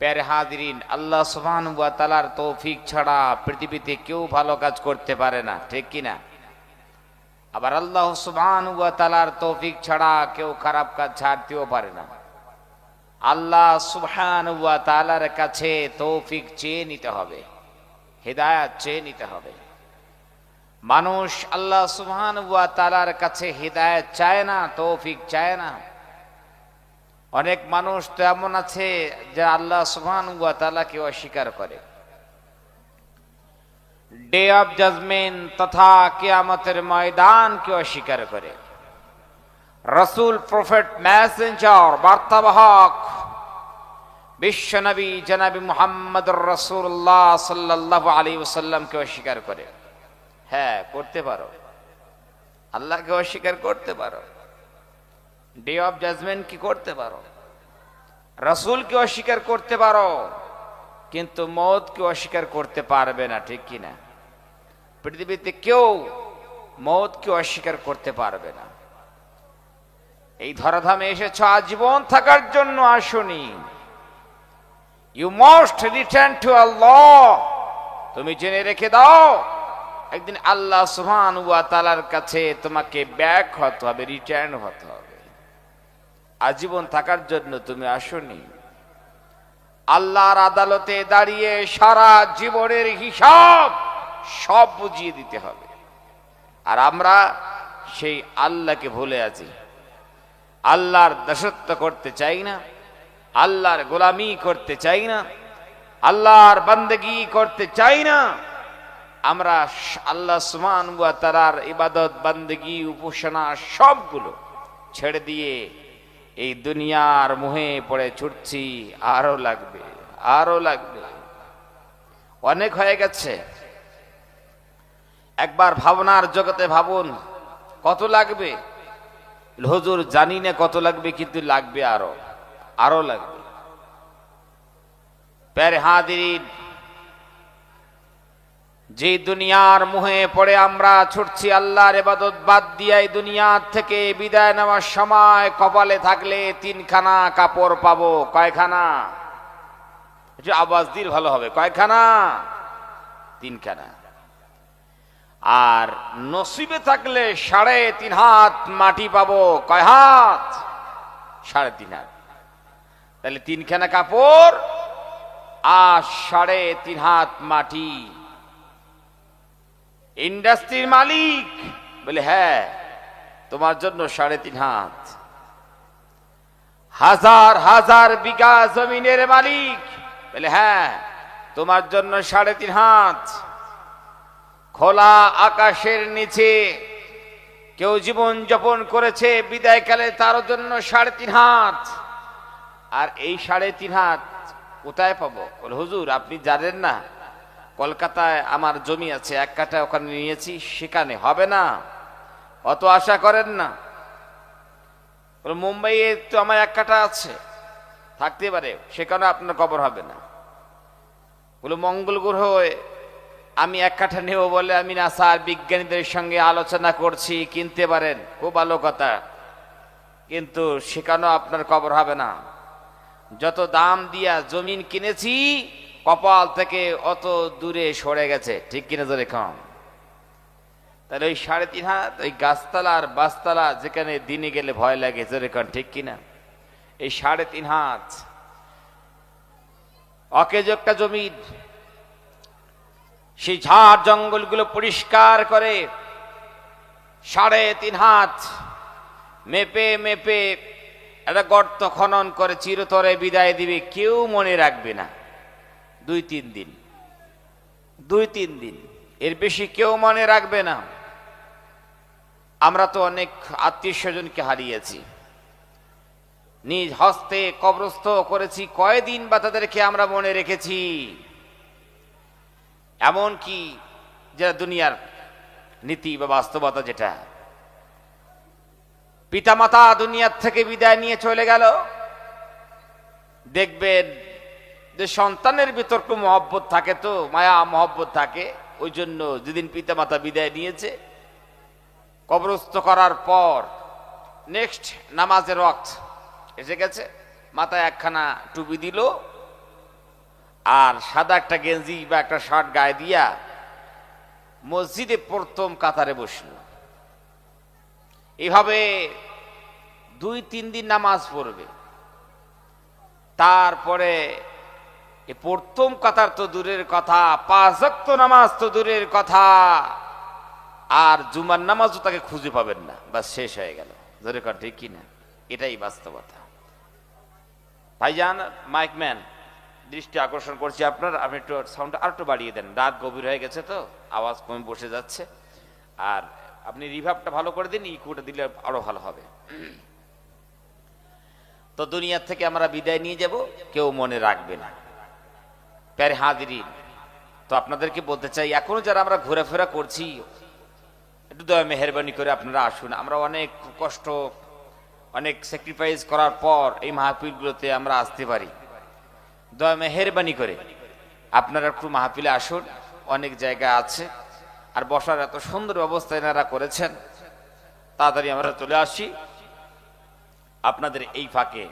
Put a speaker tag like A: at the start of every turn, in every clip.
A: প্যারে হাজিরিন, আল্লাহ সুবহানাহু ওয়া তাআলার তৌফিক ছাড়া পৃথিবীতে কেউ ভালো কাজ করতে পারে না, ঠিক কিনা? আবার আল্লাহ সুবহানাহু ওয়া তাআলার তৌফিক ছাড়া কেউ খারাপ কাজ ছাড়তেও পারে না। আল্লাহ সুবহানাহু ওয়া তাআলার কাছে তৌফিক চেয়ে নিতে হবে, হিদায়াত চেয়ে নিতে হবে। মানুষ আল্লাহ সুবহানাহু ওয়া তাআলার কাছে হিদায়াত চায় না, তৌফিক চায় না। অনেক মানুষ তো এমন আছে যে আল্লাহ সুবহানাহু ওয়া তাআলাকে অস্বীকার করে। ডে অফ জাজমেন্ট তথা কিয়ামতের ময়দানকে অস্বীকার করে। রাসূল, প্রফেট, মেসেঞ্জার, বার্তাবাহক বিশ্বনবী জনাবি মুহাম্মদুর রাসূলুল্লাহ সাল্লাল্লাহু আলাইহি ওয়াসাল্লামকে অস্বীকার করে। হ্যাঁ, করতে পারো, আল্লাহকে অস্বীকার করতে পারো, ডে অফ জাজমেন্ট কি করতে পারো, রাসূলকে অস্বীকার করতে পারো, কিন্তু মওতকে অস্বীকার করতে পারবে না, ঠিক কিনা? পৃথিবীতে কেউ মওতকে অস্বীকার করতে পারবে না। এই ধরাধামে এসেছো আজীবন থাকার জন্য আসনি। ইউ মাস্ট রিটার্ন টু আল্লাহ। তুমি জেনে রেখে দাও, একদিন আল্লাহ সুবহানাহু ওয়া তাআলার কাছে তোমাকে ব্যাক হতে হবে, রিটার্ন হতে হবে। আজীবন থাকার জন্য তুমি আসনি। আল্লাহর আদালতে দাঁড়িয়ে সারা জীবনের হিসাব সব বুঝিয়ে দিতে হবে। আর আমরা সেই আল্লাহকে ভুলে আছি। আল্লাহর দাসত্ব করতে চাই না, আল্লাহর গোলামি করতে চাই না, আল্লাহর বান্দেগি করতে চাই না। আমরা আল্লাহ সুবহানাহু ওয়া তাআলার ইবাদত, বান্দেগি, উপাসনা সবগুলো ছেড়ে দিয়ে এই দুনিয়ার মোহে পড়ে ছুটছি। আরো লাগবে, আরো লাগবে, অনেক হয়ে গেছে। একবার ভাবনার জগতে ভাবুন, কত লাগবে? হুজুর জানি না কত লাগবে, কিন্তু লাগবে আরো, আরো লাগবে। প্যারে হাজিরিন, যে দুনিয়ার মোহে পড়ে আমরা ছুটছি, আল্লাহর ইবাদত বাদ দিয়ে এই দুনিয়া থেকে বিদায় নেওয়ার সময় কপালে থাকলে তিনখানা কাপড় পাবো। কয়খানা? একটু আওয়াজ দিল ভালো হবে। কয়খানা? তিনখানা। আর নসিবে থাকলে 3.5 হাত মাটি পাবো। কয় হাত? 3.5 হাত। তাহলে তিনখানা কাপড় আর 3.5 হাত মাটি। ইন্ডাস্ট্রির মালিক বলে, হ্যাঁ তোমার জন্য 3.5 হাত। হাজার হাজার বিঘা জমিনের মালিক বলে, হ্যাঁ তোমার জন্য 3.5 হাত। খোলা আকাশের নিচে কেউ জীবন যাপন করেছে বিদায়কালে, তার জন্য 3.5 হাত। আর এই 3.5 হাত কোথায় পাবো? বলে, হুজুর আপনি জানেন না, কলকাতায় আমার জমি আছে, 1 কাঠা ওখানে নিয়েছি, সেখানে হবে না, অত আশা করেন না। মুম্বাইয়ে তো আমার 1 কাঠা আছে, থাকতে পারে, সেখানে আপনার কবর হবে না। বলে, মঙ্গল গ্রহে আমি 1 কাঠা নেব বলে আমি নাসার বিজ্ঞানীদের সঙ্গে আলোচনা করছি, কিনতে পারেন, খুব ভালো কথা, কিন্তু সেখানেও আপনার কবর হবে না। যত দাম দিয়া জমিন কিনেছি, কপাল থেকে অত দূরে সরে গেছে, ঠিক কিনা জোরে কম? তাহলে ওই 3.5 হাত, ওই গাছতলা আর বাসতলা যেখানে দিনে গেলে ভয় লাগে, জোরে কম, ঠিক কিনা? এই 3.5 হাত অকেজ একটা জমিন, সেই ঝাড় জঙ্গলগুলো পরিষ্কার করে 3.5 হাত মেপে মেপে একটা গর্ত খনন করে চিরতরে বিদায় দিবে। কেউ মনে রাখবে না। 2-3 দিন, 2-3 দিন, এর বেশি কেউ মনে রাখবে না। আমরা তো অনেক আত্মীয় স্বজনকে হারিয়েছি, নিজ হস্তে কবরস্থ করেছি। কয়দিন বা তাদেরকে আমরা মনে রেখেছি? এমন কি যারা দুনিয়ার নীতি বা বাস্তবতা, যেটা পিতামাতা দুনিয়ার থেকে বিদায় নিয়ে চলে গেল, দেখবেন যে সন্তানের ভিতর একটু মহব্বত থাকে, তো মায়া মহব্বত থাকে। ওই জন্য যেদিন পিতামাতা বিদায় নিয়েছে, কবরস্থ করার পর নেক্সট নামাজের ওয়াক্ত এসে গেছে, মাথায় 1খানা টুপি দিল, আর সাদা একটা গেঞ্জি বা একটা শার্ট গায়ে দিয়া মসজিদে প্রথম কাতারে বসল। এভাবে 2-3 দিন নামাজ পড়বে। তারপরে প্রথম কাতার তো দূরের কথা, 5 ওয়াক্ত নামাজ তো দূরের কথা, আর জুমার নামাজও তাকে খুঁজে পাবেন না, বাস শেষ হয়ে গেল। জোরে কর ঠিক কিনা? এটাই বাস্তবতা। ভাইজান, মাইকম্যান, দৃষ্টি আকর্ষণ করছি আপনার, আপনি একটু সাউন্ডটা আর একটু বাড়িয়ে দেন, রাত গভীর হয়ে গেছে তো আওয়াজ কমে বসে যাচ্ছে। আর আপনি রিভার্বটা ভালো করে দিন, ইকুটা দিলে আরো ভালো হবে। তো দুনিয়া থেকে আমরা বিদায় নিয়ে যাব, কেউ মনে রাখবে না। প্যারে হাজিরিন, তো আপনাদেরকে বলতে চাই, এখনো যারা আমরা ঘোরাফেরা করছি, একটু দয়া মেহেরবানি করে আপনারা আসুন। আমরা অনেক কষ্ট, অনেক স্যাক্রিফাইস করার পর এই মাহফিলগুলোতে আমরা আসতে পারি। দয়া মেহেরবানি করে আপনারা একটু মাহফিলে আসুন, অনেক জায়গা আছে, আর বসার এত সুন্দর ব্যবস্থা এনারা করেছেন। তাড়াতাড়ি আমরা চলে আসি। আপনাদের এই ফাঁকে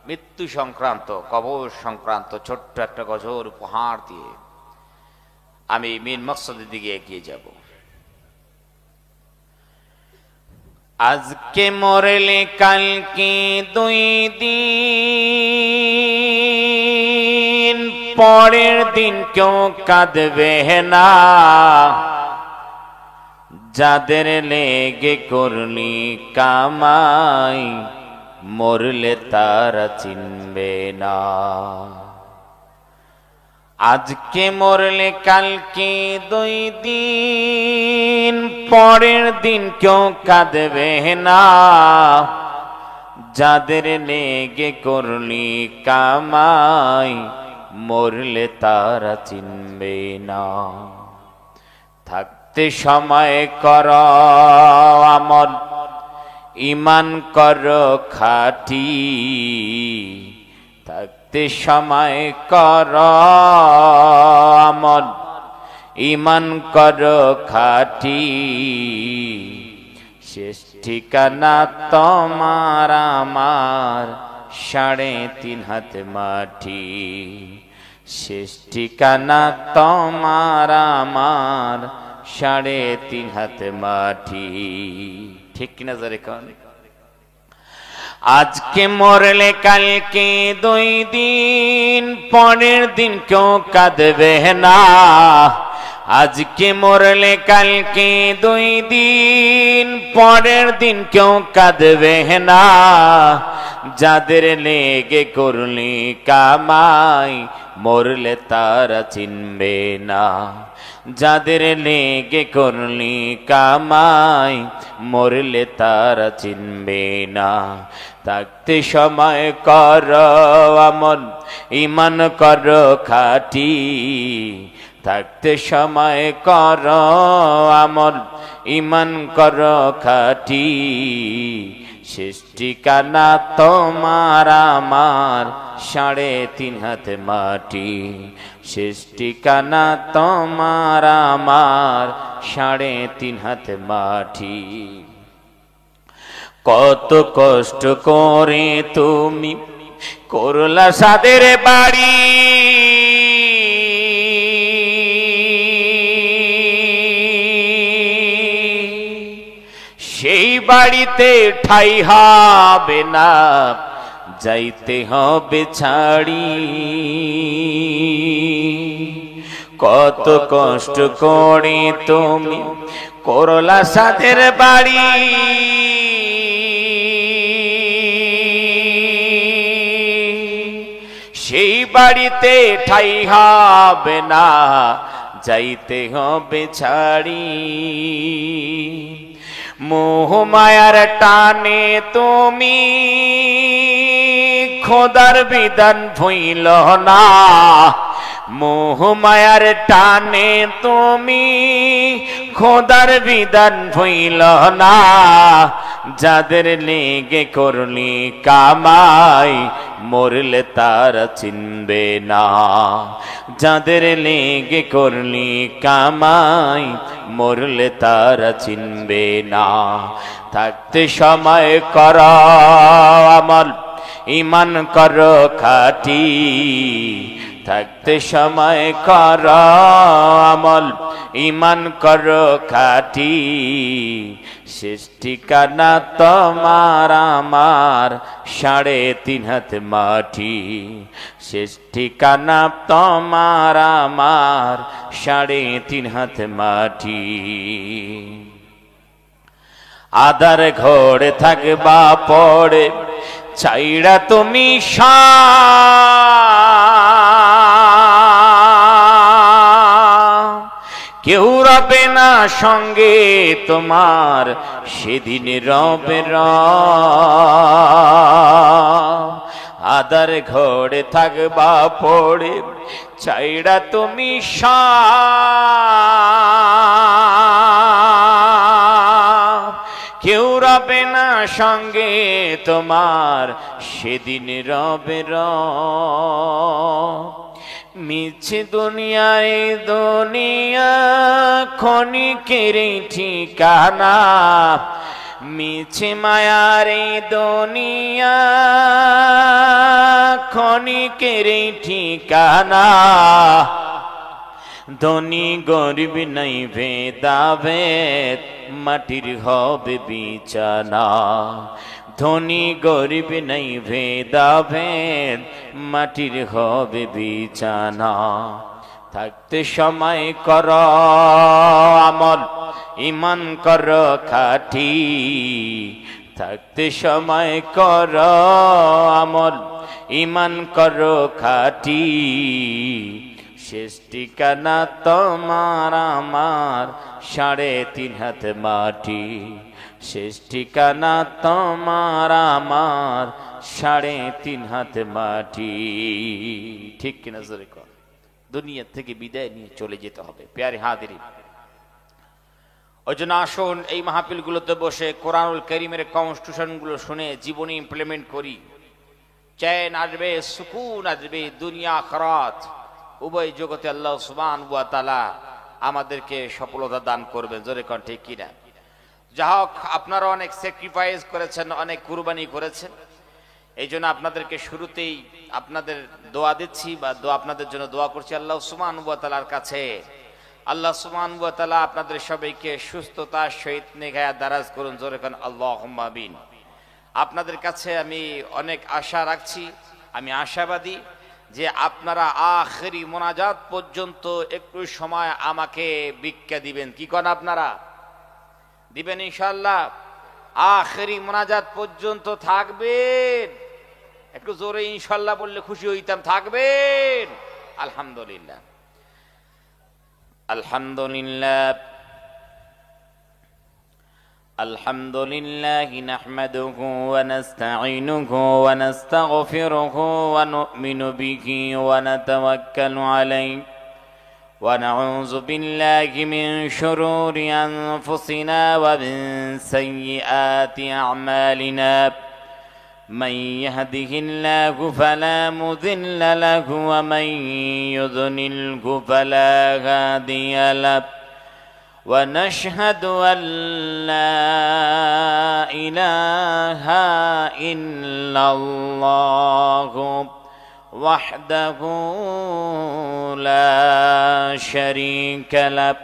A: মৃত্যু সংক্রান্ত, কবর সংক্রান্ত ছোট্ট একটা গজল উপহার দিয়ে আমি মেন মকসদের দিকে এগিয়ে যাব। আজকে মরলে কালকে 2 দিন, পরের দিন কেউ কাঁদবে না। যাদের লেগে করলি কামাই, মরলে তারা চিনবে না। আজকে মরলে কালকে 2 দিন, পরের দিন কেউ কাঁদবে না। যাদের লেগে করলি কামাই, মরলে তারা চিনবে না। থাকতে সময় কর আমল, ঈমান কর খাঁটি। থাকতে সময় কর আমল, ঈমান কর খাঁটি। শেষ ঠিকানা তোমার আমার 3.5 হাত মাটি। শেষ ঠিকানা তোমার আমার 3.5 হাত মাটি। ঠিক কিনা জোরে কোন? আজকে মরলে কালকে 2 দিন, পরের দিন কেউ কাঁদবে না। আজকে মরলে কালকে 2 দিন, পরের দিন কেউ কাঁদবে না। যাদের লেগে করলি কামাই, মরলে তারা চিনবে না। যাদের লেগে করলি কামাই, মরলে তারা চিনবে না। থাকতে সময় কর আমল, ঈমান কর খাঁটি। থাকতে সময় কর আমল, ঈমান কর খাঁটি। শেষ ঠিকানা তোমার আমার 3.5 হাত মাটি। শেষ ঠিকানা তোমার আমার 3.5 হাত মাটি। কত কষ্ট করে তুমি করলা সাদের বাড়ি। সেই বাড়িতে ঠাই হবে না, যাইতে হবে ছাড়ি। কত কষ্ট করে তুমি করলা সাদের বাড়ি। সেই বাড়িতে ঠাই হবে না, যাইতে হবে ছাড়ি। মোহ মায়ার টানে তুমি খোদার বিধান ভুইল না। মোহ মায়ার টানে তুমি খোদার বিধান ভুইল না। যাদের লেগে করলি কামাই, মরলে তারা চিনবে না। যাদের লেগে করলি কামাই, মরলে তারা চিনবে না। থাকতে সময় কর আমল, ঈমান কর খাঁটি। থাকতে সময় কর আমল ঈমান কর খাঁটি শেষ ঠিকানা তোমার আমার 3.5 হাত মাটি শেষ ঠিকানা তোমার আমার 3.5 হাত মাটি আধার ঘরে থাকবা পড়ে চাইরা তুমি কেউ রবে না সঙ্গে তোমার সেদিন রবে আধার ঘরে থাকবা পড়ে চাইরা তুমি কেউ রবে না সঙ্গে তোমার সেদিন রবে মিছে দুনিয়ায় দুনিয়া ক্ষণিকের ঠিকানা মিছে মায়ার দুনিয়া ক্ষণিকের ঠিকানা ধনী গরিব নাই ভেদাভেদ মাটির হবে বিছানা ধনী গরিব নাই ভেদাভেদ মাটির হবে বিছানা থাকতে সময় কর আমল ঈমান কর খাঁটি থাকতে সময় কর আমল ঈমান কর খাঁটি শেষ ঠিকানা তোমার আমার 3.5 হাত মাটি শেষ ঠিকানা তোমার আমার 3.5 হাত মাটি ঠিক কিনা জোরে কর দুনিয়া থেকে বিদায় নিয়ে চলে যেতে হবে প্যারে হাজিরিন ওই জন্য আসুন এই মাহফিলগুলোতে বসে কোরআনুল কারীমের কনস্টিটিউশনগুলো শুনে জীবনে ইমপ্লিমেন্ট করি চैन আসবে সুকুন আসবে দুনিয়া আখিরাত উভয় জগতে আল্লাহ সুবহানাহু ওয়া তাআলা আমাদেরকে সফলতা দান করবেন জোরে কোন ঠিক কিনা যা হোক আপনারা অনেক স্যাক্রিফাইস করেছেন অনেক কুরবানি করেছেন এইজন্য আপনাদেরকে শুরুতেই আপনাদের দোয়া দিচ্ছি বা আপনাদের জন্য দোয়া করছি আল্লাহ সুবহানাহু ওয়া তাআলার কাছে আল্লাহ সুবহানাহু ওয়া তাআলা আপনাদের সবাইকে সুস্থতার সহিত নেঘায়া দারাজ করুন জোরে কোন আল্লাহুম্মা আমিন আপনাদের কাছে আমি অনেক আশা রাখছি আমি আশাবাদী যে আপনারা আখেরি মোনাজাত পর্যন্ত একটু সময় আমাকে ভিক্ষা দিবেন কি কোন আপনারা দিবেন ইনশাআল্লাহ আখেরি মোনাজাত পর্যন্ত থাকবেন একটু জোরে ইনশাআল্লাহ বললে খুশি হইতাম থাকবেন আলহামদুলিল্লাহ আলহামদুলিল্লাহ الحمد لله نحمده ونستعينه ونستغفره ونؤمن به ونتوكل عليه ونعوذ بالله من شرور أنفسنا ومن سيئات أعمالنا من يهده الله فلا مضل له ومن يضلله فلا هادي له ونشهد أن لا إله إلا الله وحده لا شريك له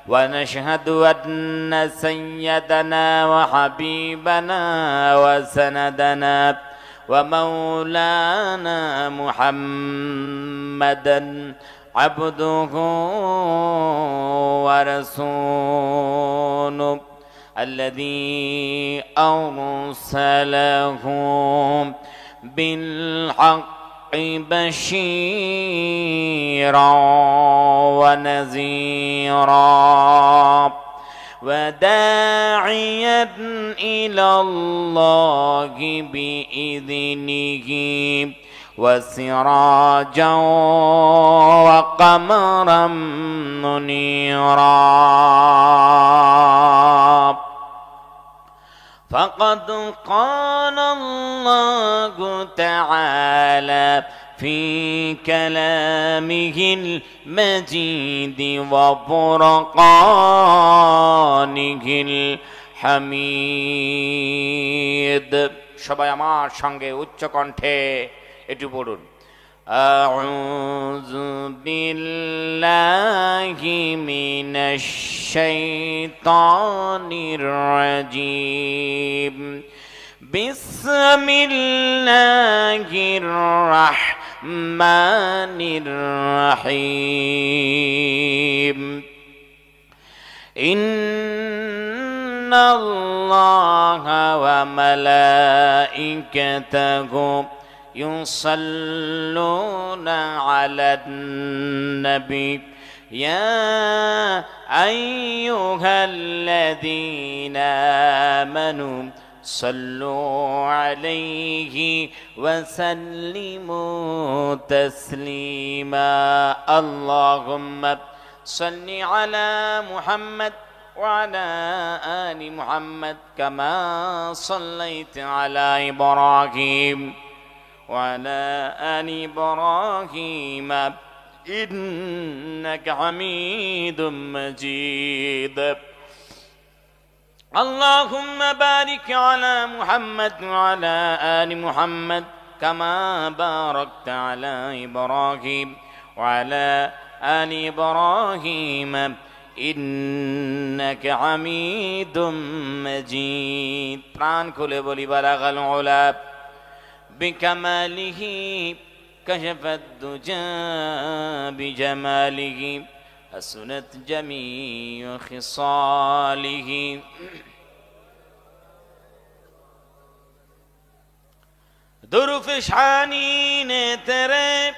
A: ونشهد أن سيدنا وحبيبنا وسندنا ومولانا محمدا عبده ورسوله الذي أرسله بالحق بشيرا ونذيرا وداعيا إلى الله بإذنه وسراجا وقمرا منيرا فقد قال الله تعالى في كلامه المجيد وفرقانه الحميد সবাই আমার সঙ্গে উচ্চ কণ্ঠে একটু পড়ুন أعوذ بالله من الشيطان الرجيم بسم الله الرحمن الرحيم إن الله وملائكته يصلون على النبي يا أيها الذين آمنوا صلوا عليه وسلموا تسليما اللهم صل على محمد وعلى آل محمد كما صليت على إبراهيم وعلى آل إبراهيم إنك حميد مجيد اللهم بارك على محمد وعلى آل محمد كما باركت على إبراهيم وعلى آل إبراهيم إنك حميد مجيد প্রাণ খুলে বলি বালাগাল উলা بكماله كشف الدجى بجماله حسنت جميع خصاله दुर्फिशानी ने तेरे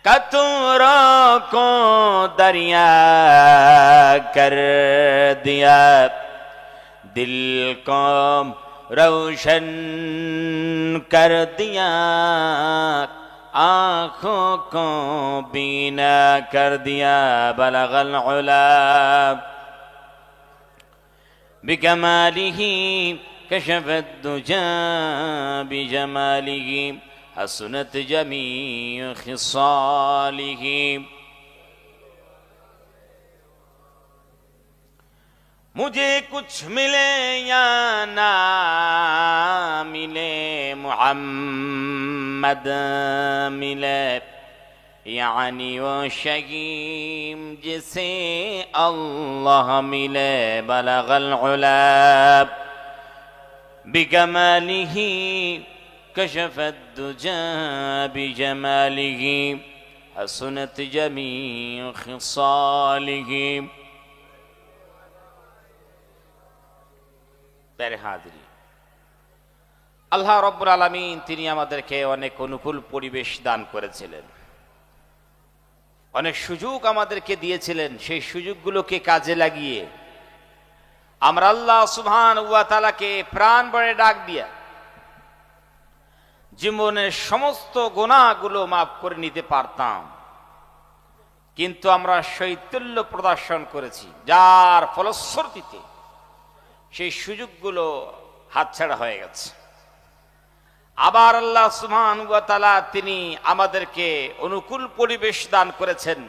A: कतूरों को दरिया कर दिया दिल को रोशन कर दिया आँखों को बीना कर दिया बलगल उला बिकमालिही कशफ الدجى بجماله حسنت جميع خصاله मुझे कुछ मिले या ना मिले मुहम्मद मिले यानी वो शकीम जिसे अल्लाह मिले बलगल उला بجماله كشف الدجى بجماله حسنت جميع خصاله প্যারে হাজিরি আল্লাহ রব্বুল আলামিন তিনি আমাদেরকে অনেক অনুকূল পরিবেশ দান করেছিলেন অনেক সুযোগ আমাদেরকে দিয়েছিলেন সেই সুযোগগুলোকে কাজে লাগিয়ে আমরা আল্লাহ সুবহানাহু ওয়া তাআলাকে প্রাণ ভরে ডাক দিয়া জীবনের সমস্ত গুনাহগুলো মাফ করে নিতে পারতাম কিন্তু আমরা শৈথল্য প্রদর্শন করেছি যার ফলশ্রুতিতে সেই সুযোগগুলো হাতছাড়া হয়ে গেছে আবার আল্লাহ সুবহানাহু ওয়া তাআলা তিনি আমাদেরকে অনুকূল পরিবেশ দান করেছেন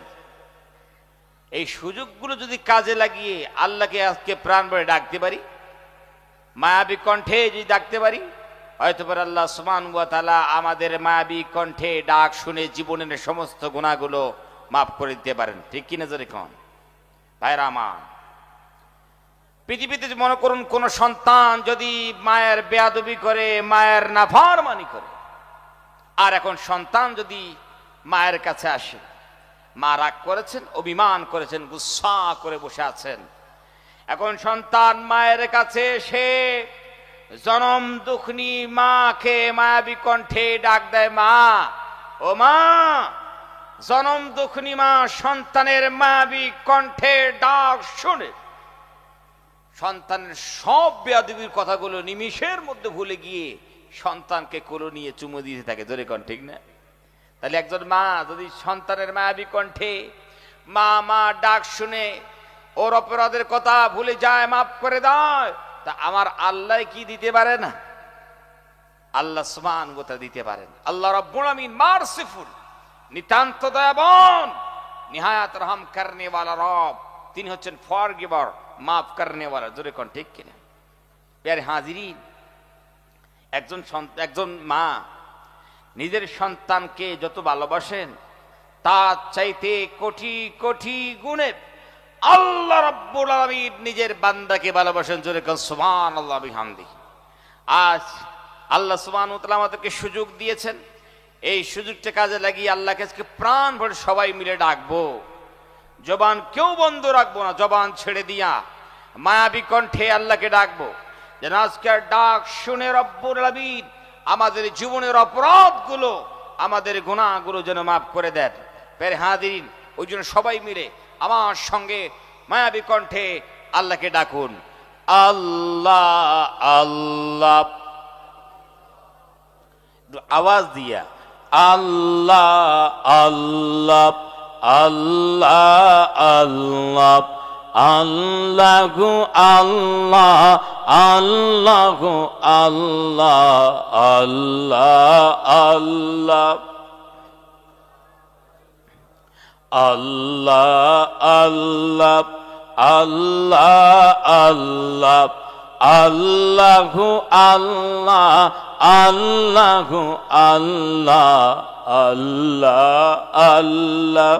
A: এই সুযোগগুলো যদি কাজে লাগিয়ে আল্লাহকে আজকে প্রাণ ভরে ডাকতে পারি মায়াবী কণ্ঠে যদি ডাকতে পারি হয়তো পরে আল্লাহ সুবহানাহু ওয়া তাআলা আমাদের মায়াবী কণ্ঠে ডাক শুনে জীবনের সমস্ত গুনাহগুলো মাফ করে দিতে পারেন ঠিক কিনা জোরে কোন ভাইরা আমার পৃথিবীতে মনে করুন কোন সন্তান যদি মায়ের বেয়াদবি করে মায়ের নাফরমানি করে আর এখন সন্তান যদি মায়ের কাছে আসে মা রাগ করেছেন অভিমান করেছেন গুসা করে বসে আছেন এখন সন্তান মায়ের কাছে এসে জনম দুঃখনি মাকে মায়াবী কণ্ঠে ডাক দেয় মা ও মা জনম দুঃখনি মা সন্তানের মায়াবী কণ্ঠে ডাক শুনে সন্তানের সব বেয়াদবির কথাগুলো নিমিষের মধ্যে ভুলে গিয়ে সন্তানকে কোলে নিয়ে চুমু দিতে থাকে জোরে কোন ঠিক না তাহলে একজন মা যদি সন্তানের মায়াবী কণ্ঠে মা মা ডাক শুনে ওর অপরাধের কথা ভুলে যায় মাফ করে দেয় তা আমার আল্লাহ কি দিতে পারে না আল্লাহ সুবহানাহু ওয়া তাআলা দিতে পারেন আল্লাহ রাব্বুল আলামিন মারসিফুল নিতান্ত দয়াবান নিহায়াত রহম করনে वाला রব তিনি হচ্ছেন ফরগিভার মাফ করনে वाला জোরে কোন ঠিক কিনা প্যারে হাজিরিন একজন মা নিজের সন্তানকে যত ভালোবাসেন তার চাইতে কোটি কোটি গুণে আল্লাহ রাব্বুল আলামিন নিজের বান্দাকে ভালোবাসেন। জোরে কোন সুবহানাল্লাহ বিহামদিহি। আজ আল্লাহ সুবহানাহু ওয়া তাআলা আমাদেরকে সুযোগ দিয়েছেন, এই সুযোগটা কাজে লাগিয়ে আল্লাহকে আজকে প্রাণ ভরে সবাই মিলে ডাকবো। জবান কেউ বন্ধ রাখবো না, জবান ছেড়ে দিয়া মায়াবী কণ্ঠে আল্লাহকে ডাকবো, যেন আজকের ডাক শুনে রব্বুল আলামিন আমাদের জীবনের অপরাধগুলো, আমাদের গুনাহগুলো যেন মাফ করে দেন। প্রিয় হাজিরিন, ওই জন্য সবাই মিলে আমার সঙ্গে মায়াবী কণ্ঠে আল্লাহকে ডাকুন, আল্লাহ আল্লাহ, আওয়াজ দিয়া আল্লাহ আল্লাহ আল্লাহ আল্লাহ আল্লাহু আল্লাহ আল্লাহু আল্লাহ আল্লাহ আল্লাহ আল্লাহ আল্লাহ আল্লাহ আল্লাহ আল্লাহু আল্লাহ আল্লাহু আল্লাহ আল্লাহ আল্লাহ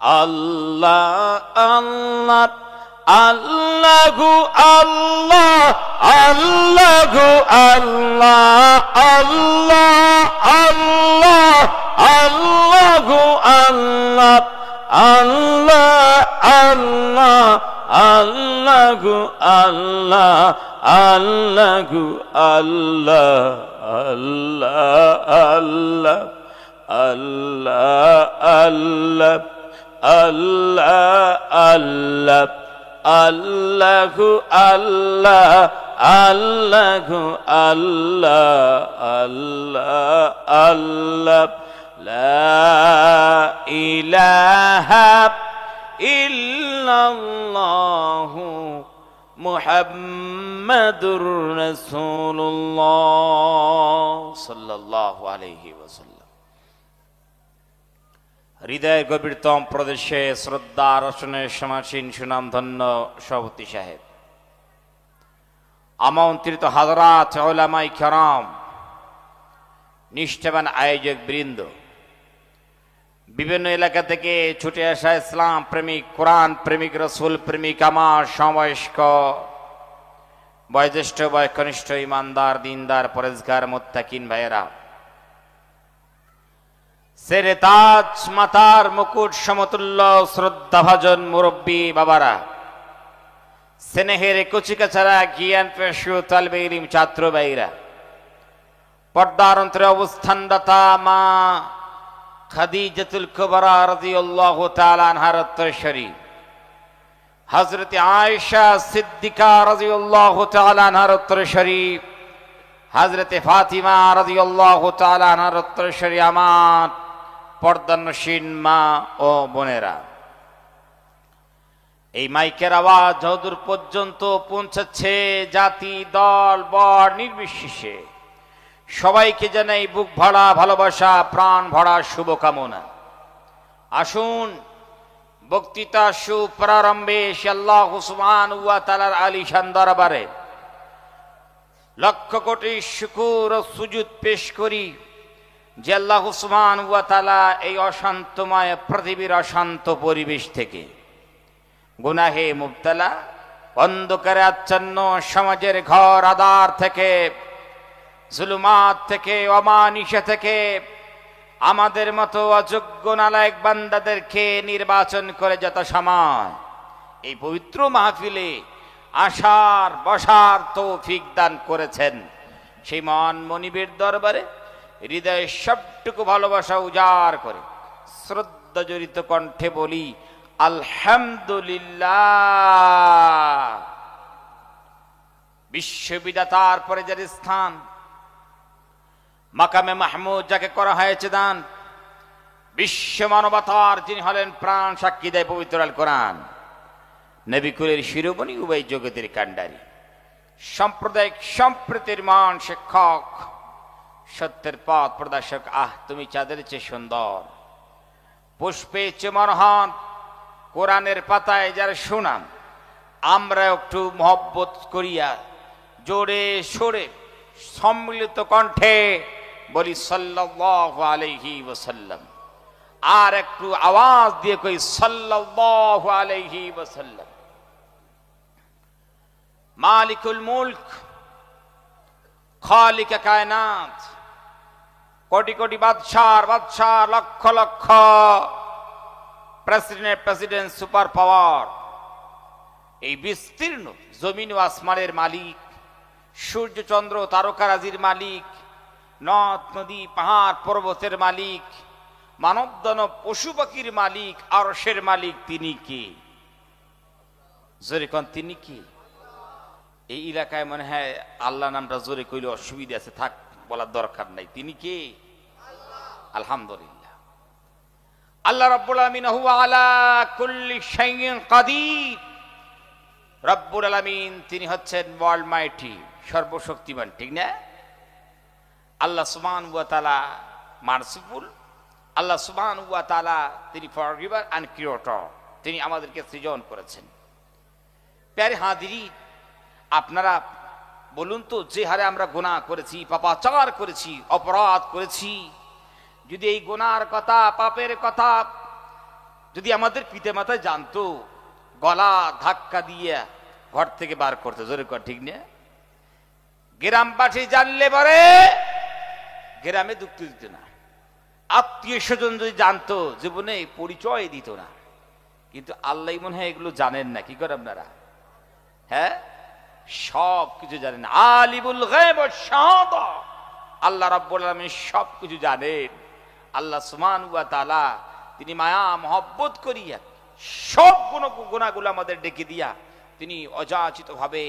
A: আল্লাহ আল্লাহ আল্লাহু আল্লাহ আল্লাহু আল্লাহ আল্লাহ আল্লাহ আল্লাহু আল্লাহ আল্লাহ আল্লাহ আল্লাহু আল্লাহ আল্লাহু আল্লাহ আল্লাহ আল্লাহ আল্লাহ আল্লাহ আল্লাহ আল্লাহু আল্লাহ আল্লাহু আল্লাহ আল্লাহ আল্লাহ লা ইলাহা ইল্লাল্লাহু মুহাম্মাদুর রাসূলুল্লাহ সাল্লাল্লাহু আলাইহি ওয়াসাল্লাম। হৃদয়ের গভীরতম প্রদেশে শ্রদ্ধা রসনের সমাসীন সুনামধন্য সভাপতি সাহেব, আমন্ত্রিত হাজরাত উলামায়ে কেরাম, নিষ্ঠাবান আয়োজক বৃন্দ, বিভিন্ন এলাকা থেকে ছুটে আসা ইসলাম প্রেমিক, কোরআন প্রেমিক, রসুল প্রেমিক, আমার সমবয়স্ক, বয়োজ্যেষ্ঠ, বয়কনিষ্ঠ, ইমানদার, দিনদার, পরেজগার, মুত্তাকিন ভাইয়েরা, সেরে তাজ মাতার মুকুট সমতুল্য শ্রদ্ধাভাজন মুরব্বী বাবারা, স্নেহের কচিকাচারা, জ্ঞান পেশু তালবে ইলম ছাত্র ভাইরা, পর্দার অন্তরে অবস্থানদাতা মা খাদিজাতুল কুবরা রাদিয়াল্লাহু তাআলা আনহার উত্তরসূরি, হযরত আয়েশা সিদ্দিকা রাদিয়াল্লাহু তাআলা আনহার উত্তরসূরি, হযরত ফাতিমা রাদিয়াল্লাহু তাআলা আনহার উত্তরসূরি, আমার পর্দানসীন মা ও বোনেরা, এই মাইকের আওয়াজ যতদূর পর্যন্ত পৌঁছাচ্ছে, জাতি দল বর্ণ নির্বিশেষে সবাইকে জানাই বুক ভরা ভালোবাসা, প্রাণ ভরা শুভকামনা। আসুন বক্তৃতা সুপ্রারম্ভে আল্লাহ সুবহানাহু ওয়া তাআলার আলিশান দরবারে লক্ষ কোটি শুকর ও সুজুদ পেশ করি যে আল্লাহ সুবহানাহু ওয়া তাআলা এই অশান্তময় পৃথিবীর অশান্ত পরিবেশ থেকে, গুনাহে মুবতালা, অন্ধকারে আচ্ছন্ন সমাজের ঘর আধার থেকে, জুলুমাত থেকে, অমানিশা থেকে আমাদের মতো অযোগ্য নালায়েক বান্দাদেরকে নির্বাচন করে যত সময় এই পবিত্র মাহফিলে আসার বসার তৌফিক দান করেছেন, সেই মহান মনিবের দরবারে হৃদয়ের সবটুকু ভালোবাসা উজাড় করে শ্রদ্ধা জড়িত কণ্ঠে বলি আলহামদুলিল্লাহ। বিশ্ববিদাতার পরে যার স্থান, মাকামে মাহমুদ যাকে করা হয়েছে দান, বিশ্ব মানবতার যিনি হলেন প্রাণ সাক্ষী দেয় পবিত্র আল কোরআন, নবী কুলের শিরোমণি, উভয় জগতের কান্ডারি, সাম্প্রদায়িক সম্প্রীতির মান শিক্ষক, সত্যের পথ প্রদর্শক, তুমি চাঁদের চেয়ে সুন্দর, পুষ্পে চেয়ে মনোহর, কোরআনের পাতায় যার সুনাম, আমরা একটু মহব্বত করিয়া জোরে সোরে সম্মিলিত কণ্ঠে বলি সাল্লাল্লাহু আলাইহি ওয়াসাল্লাম। আর একটু আওয়াজ দিয়ে কই সাল্লাল্লাহু আলাইহি ওয়াসাল্লাম। মালিকুল মুলক, খালিকে কায়নাত, কোটি কোটি বাদশাহ, lakh lakh president, super power, এই বিস্তীর্ণ জমিন ও আসমানের মালিক, সূর্য চন্দ্র তারকারাজির মালিক, নদ নদী পাহাড় পর্বতের মালিক, মানব দানব পশু পাখির মালিক, আরশের মালিক, তিনি কে? জোরে কোন তিনি কি? এই এলাকায় মনে হয় আল্লাহ নামটা জোরে কইলে অসুবিধা আছে, থাক বলার দরকার নাই। তিনি কে? আলহামদুলিল্লাহ, আল্লাহ রাব্বুল আলামিন হুয়া আলা কুল্লি শাইইন কাদির। রব্বুল আলামিন তিনি হচ্ছেন অলমাইটি, সর্বশক্তিমান, ঠিক না? আল্লাহ সুবহানাহু ওয়া তাআলা মার্সিফুল, আল্লাহ সুবহানাহু ওয়া তাআলা তিনি ফরগিভার এন্ড ক্রিয়েটর, তিনি আমাদেরকে সৃজন করেছেন। প্যারে হাজিরিন, আপনারা বলুন তো, যে হারে আমরা গুনাহ করেছি, পাপাচার করেছি, অপরাধ করেছি, যদি এই গুনার কথা, পাপের কথা যদি আমাদের পিতামাতা জানতো, গলা ধাক্কা দিয়ে ঘর থেকে বার করতে, জোরে কর ঠিক না? গ্রামবাসী জানলে পরে গ্রামে ঢুকতে দিত না, আত্মীয় স্বজন যদি জানতো জীবনে পরিচয় দিত না। কিন্তু আল্লাহ মনে হয় এগুলো জানেন না। কি করে আপনারা? হ্যাঁ, সব কিছু জানেন। আলিমুল গায়ব ওয়াশ শাহাদা, আল্লাহ রাব্বুল আলামিন সব কিছু জানেন। আল্লাহ সুবহানাহু ওয়া তাআলা তিনি মায়া মহব্বত করিয়া সব গুনাহগুলো আমাদের ডেকে দিয়া তিনি অযাচিত ভাবে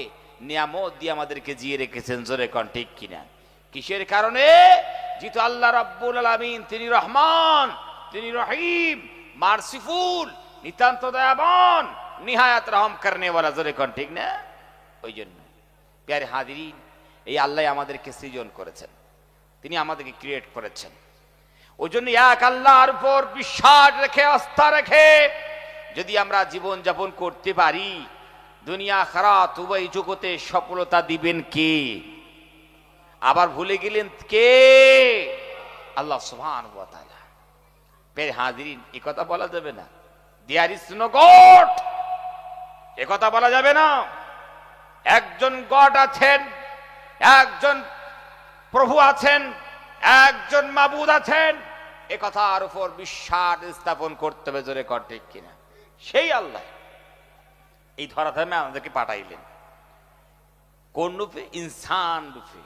A: নিয়ামত দিয়ে আমাদেরকে জিয়ে রেখেছেন। জোরে কোন ঠিক কিনা? কিসের কারণে? যেহেতু আল্লাহ রাব্বুল আলামিন তিনি রহমান, তিনি রহিম, মার্সিফুল, নিতান্ত দয়াবান, নিহায়াত রহম করনে ওয়ালা। জোরে কোন ঠিক না? ওই জন্য প্যারে হাজিরিন, এই আল্লাহ আমাদেরকে সৃজন করেছেন, তিনি আমাদেরকে ক্রিয়েট করেছেন। ওই জন্য এক আল্লাহর উপর বিশ্বাস রেখে, আস্থা রেখে যদি আমরা জীবন যাপন করতে পারি, দুনিয়া আখিরাত উভয় জগতে সফলতা দিবেন কে? আবার ভুলে গেলেন কে? আল্লাহ সুবহানাহু ওয়া তাআলা। প্যারে হাজিরিন, এই কথা বলা যাবে না, দেয়ার ইজ নো গড, এ কথা বলা যাবে না। একজন গড আছেন, একজন প্রভু আছেন, একজন মাবুদ আছেন, এ কথার উপর বিশ্বাস স্থাপন করতে হবে। জোরে কর ঠিক কিনা? সেই আল্লাহ এই ধরাধামে আমাদেরকে পাঠাইলেন কোন রূপে? ইনসান রূপে।